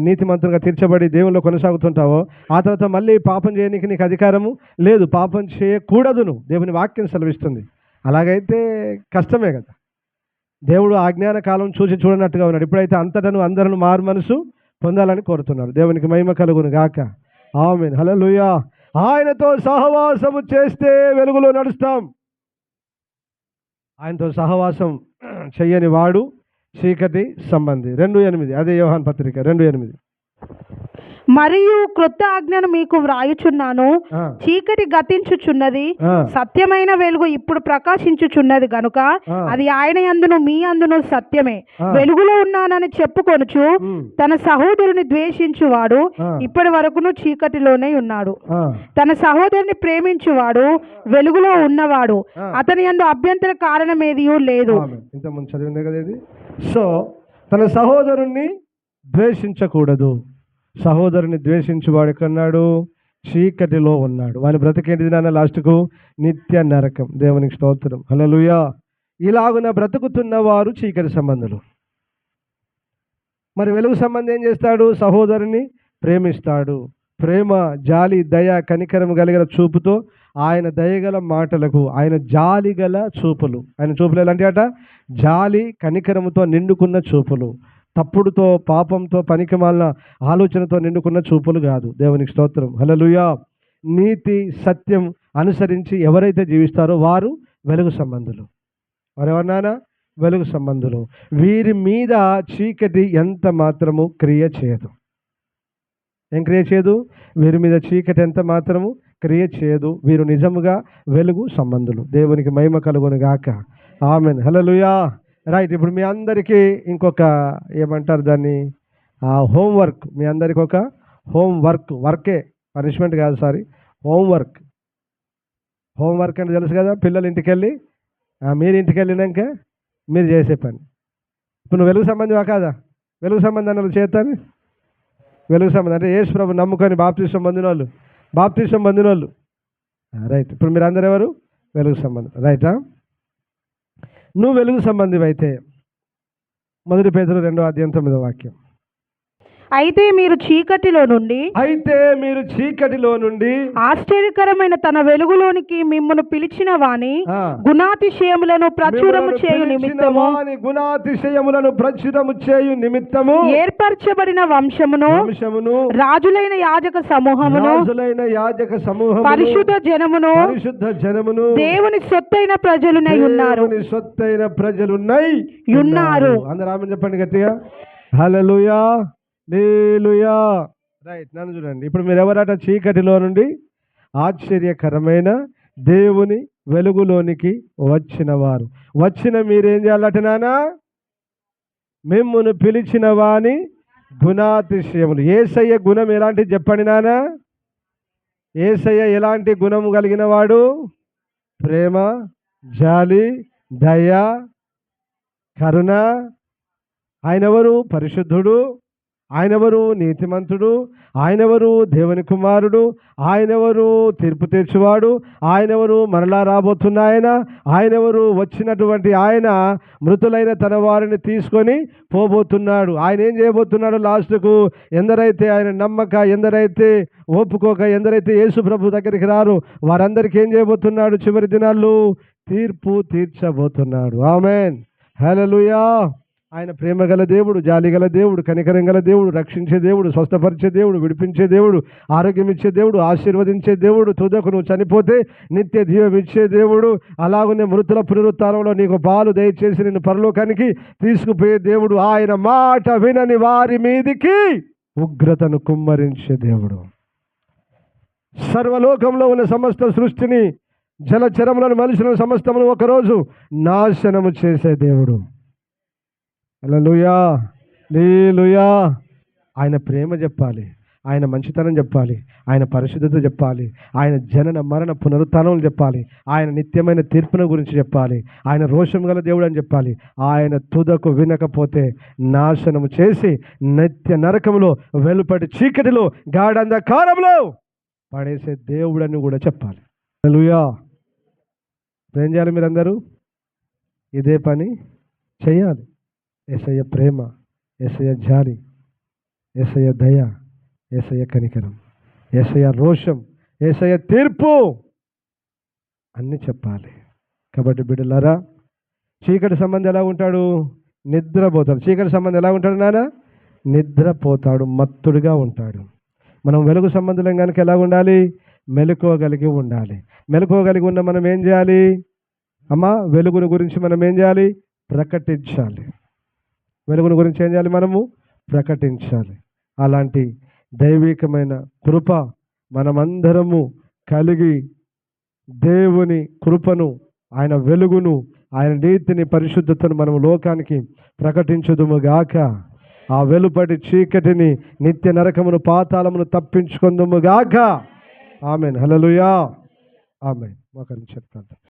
నీతిమంతులుగా తీర్చబడి దేవునిలో కొనసాగుతుంటావో, ఆ తర్వాత మళ్ళీ పాపం చేయడానికి నీకు అధికారము లేదు. పాపం చేయకూడదు, నువ్వు దేవుని వాక్యం సెలవిస్తుంది. అలాగైతే కష్టమే కదా. దేవుడు ఆజ్ఞాన కాలం చూసి చూడనట్టుగా ఉన్నాడు. ఇప్పుడైతే అంతటను అందరూ మారు మనసు పొందాలని కోరుతున్నాడు. దేవునికి మహిమ కలుగును గాక. ఆమేన్. హల్లెలూయా. ఆయనతో సహవాసము చేస్తే వెలుగులో నడుస్తాం. ఆయనతో సహవాసం చెయ్యని వాడు చీకటి సంబంధి. 2:8, అదే యోహాను పత్రిక 2:8. మరియు క్రొత్త ఆజ్ఞను మీకు వ్రాయుచున్నాను, చీకటి గతించుచున్నది, సత్యమైన వెలుగు ఇప్పుడు ప్రకాశించుచున్నది గనుక అది ఆయన యందును మీ అందును సత్యమే. వెలుగులో ఉన్నానని చెప్పుకొనుచు తన సహోదరుని ద్వేషించువాడు ఇప్పటి వరకును చీకటిలోనే ఉన్నాడు. తన సహోదరుని ప్రేమించువాడు వెలుగులో ఉన్నవాడు, అతని యందు అభ్యంతర కారణమేది లేదు. ఇంతకుముందు చదివిందే కదా ఇది. సో తన సహోదరుణ్ణి ద్వేషించకూడదు. సహోదరుని ద్వేషించువాడు ఎక్కడున్నాడు? చీకటిలో ఉన్నాడు. వాని బ్రతికేంటిది నాన్న? లాస్ట్కు నిత్య నరకం. దేవునికి స్తోత్రం. హల్లెలూయా. ఇలాగున బ్రతుకుతున్న వారు చీకటి సంబంధులు. మరి వెలుగు సంబంధి ఏం చేస్తాడు? సహోదరుని ప్రేమిస్తాడు. ప్రేమ, జాలి, దయ, కనికరం కలిగిన చూపుతో, ఆయన దయగల మాటలకు, ఆయన జాలి గల చూపులు. ఆయన చూపులు ఎలాంటి అట? జాలి కనికరముతో నిండుకున్న చూపులు. తప్పుడుతో, పాపంతో, పనికిమాలిన ఆలోచనతో నిండుకున్న చూపులు కాదు. దేవునికి స్తోత్రం, హల్లెలూయా. నీతి సత్యం అనుసరించి ఎవరైతే జీవిస్తారో వారు వెలుగు సంబంధులు. వారెవరినానా? వెలుగు సంబంధులు. వీరి మీద చీకటి ఎంత మాత్రము క్రియ చేయదు. ఏం క్రియ చేయదు? వీరి మీద చీకటి ఎంత మాత్రము క్రియ చేయదు. వీరు నిజముగా వెలుగు సంబంధులు. దేవునికి మహిమ కలుగును గాక. ఆమెన్, హల్లెలూయా. రైట్, ఇప్పుడు మీ అందరికీ ఇంకొక ఏమంటారు దాన్ని, హోంవర్క్. మీ అందరికి ఒక హోంవర్క్. వర్కే, పనిష్మెంట్ కాదు, సారీ, హోంవర్క్. హోంవర్క్ అంటే తెలుసు కదా, పిల్లలు ఇంటికి వెళ్ళి మీరు ఇంటికి వెళ్ళినాక మీరు చేసే పని. ఇప్పుడు నువ్వు వెలుగు సంబంధివా కాదా? వెలుగు సంబంధం అన్న చేస్తాను. వెలుగు సంబంధం అంటే యేసు ప్రభు నమ్ముకొని బాప్తిసం పొందిన వాళ్ళు. రైట్, ఇప్పుడు మీరు అందరు ఎవరు? వెలుగు సంబంధం. రైటా? నువ్వు వెలుగు సంబంధివి అయితే 1 పేతురు 2:9 అయితే మీరు చీకటిలో నుండి ఆశ్చర్యకరమైన తన వెలుగులోనికి మిమ్మును పిలిచిన వాని గుణాతిశయములను ప్రచురము చేయు నిమిత్తము ఏర్పరచబడిన వంశమును రాజులైన యాజక సమూహమును పరిశుద్ధ జనమును దేవుని సొత్తైన ప్రజలునై ఉన్నారు. అందరూ ఆమేన్ చెప్పండి గట్టిగా. హల్లెలూయా, హల్లెలూయా. రైట్, నన్ను చూడండి. ఇప్పుడు మీరు ఎవరట? చీకటిలో నుండి ఆశ్చర్యకరమైన దేవుని వెలుగులోనికి వచ్చిన మీరేం చేయాలట నానా? మిమ్మును పిలిచిన వాని గుణాతిశయములు. యేసయ్య గుణం ఎలాంటిది చెప్పండి నానా? యేసయ్య ఎలాంటి గుణము కలిగిన వాడు? ప్రేమ, జాలి, దయ, కరుణ. ఆయనెవరు? పరిశుద్ధుడు. ఆయనెవరు? నీతిమంతుడు. ఆయనెవరు? దేవుని కుమారుడు. ఆయనెవరు? తీర్పు తీర్చువాడు. ఆయనెవరు? మరలా రాబోతున్న ఆయనెవరు? వచ్చినటువంటి ఆయన మృతులైన తన వారిని తీసుకొని పోబోతున్నాడు. ఆయన ఏం చేయబోతున్నాడు? లాస్ట్కు ఎందరైతే ఆయన నమ్మక, ఎందరైతే ఒప్పుకోక, ఎందరైతే యేసు ప్రభు దగ్గరికి రారు వారందరికీ ఏం చేయబోతున్నాడు? చివరి దినాల్లో తీర్పు తీర్చబోతున్నాడు. ఆమేన్, హల్లెలూయా. ఆయన ప్రేమ గల దేవుడు, జాలి గల దేవుడు, కనికరం గల దేవుడు, రక్షించే దేవుడు, స్వస్థపరిచే దేవుడు, విడిపించే దేవుడు, ఆరోగ్యం ఇచ్చే దేవుడు, ఆశీర్వదించే దేవుడు, తుదకు నువ్వు చనిపోతే నిత్య జీవం ఇచ్చే దేవుడు, అలాగనే మృతుల పునరుత్థానంలో నీకు పాలు దయచేసి నిన్ను పరలోకానికి తీసుకుపోయే దేవుడు. ఆయన మాట వినని వారి మీదికి ఉగ్రతను కుమ్మరించే దేవుడు. సర్వలోకంలో ఉన్న సమస్త సృష్టిని, జలచరములను, మనుషులను సమస్తమును ఒకరోజు నాశనము చేసే దేవుడు. హల్లెలూయా, హల్లెలూయా. ఆయన ప్రేమ చెప్పాలి, ఆయన మంచితనం చెప్పాలి, ఆయన పరిశుద్ధత చెప్పాలి, ఆయన జనన మరణ పునరుత్థానం చెప్పాలి, ఆయన నిత్యమైన తీర్పున గురించి చెప్పాలి, ఆయన రోషం గల దేవుడు అని చెప్పాలి. ఆయన తుదకు వినకపోతే నాశనము చేసి నిత్య నరకములో, వెలుపటి చీకటిలో, గాఢంధకారంలో పడేసే దేవుడని కూడా చెప్పాలి. హల్లెలూయా. ఏం చేయాలి? మీరందరూ ఇదే పని చేయాలి. యేసయ్య ప్రేమ, యేసయ్య జాలి, యేసయ్య దయ, యేసయ్య కనికరం, యేసయ్య రోషం, యేసయ్య తీర్పు అన్నీ చెప్పాలి. కాబట్టి బిడ్డలారా, చీకటి సంబంధం ఎలా ఉంటాడు? నిద్రపోతాడు. చీకటి సంబంధం ఎలా ఉంటాడు నాన్న? నిద్రపోతాడు, మత్తుడుగా ఉంటాడు. మనం వెలుగు సంబంధులం కనుక ఎలా ఉండాలి? మెలకువగలిగి ఉండాలి. మెలకువగలిగి ఉన్న మనం ఏం చేయాలి? అమ్మా, వెలుగుని గురించి మనం ఏం చేయాలి? ప్రకటించాలి. వెలుగుని గురించి ఏం చేయాలి? మనము ప్రకటించాలి. అలాంటి దైవికమైన కృప మనమందరము కలిగి దేవుని కృపను, ఆయన వెలుగును, ఆయన నీతిని, పరిశుద్ధతను మనం లోకానికి ప్రకటించుదుముగాక. ఆ వెలుపటి చీకటిని, నిత్య నరకమును, పాతాళమును తప్పించుకుందుముగాక. ఆమేన్, హల్లెలూయా, ఆమేన్. మాకు చెప్తాను.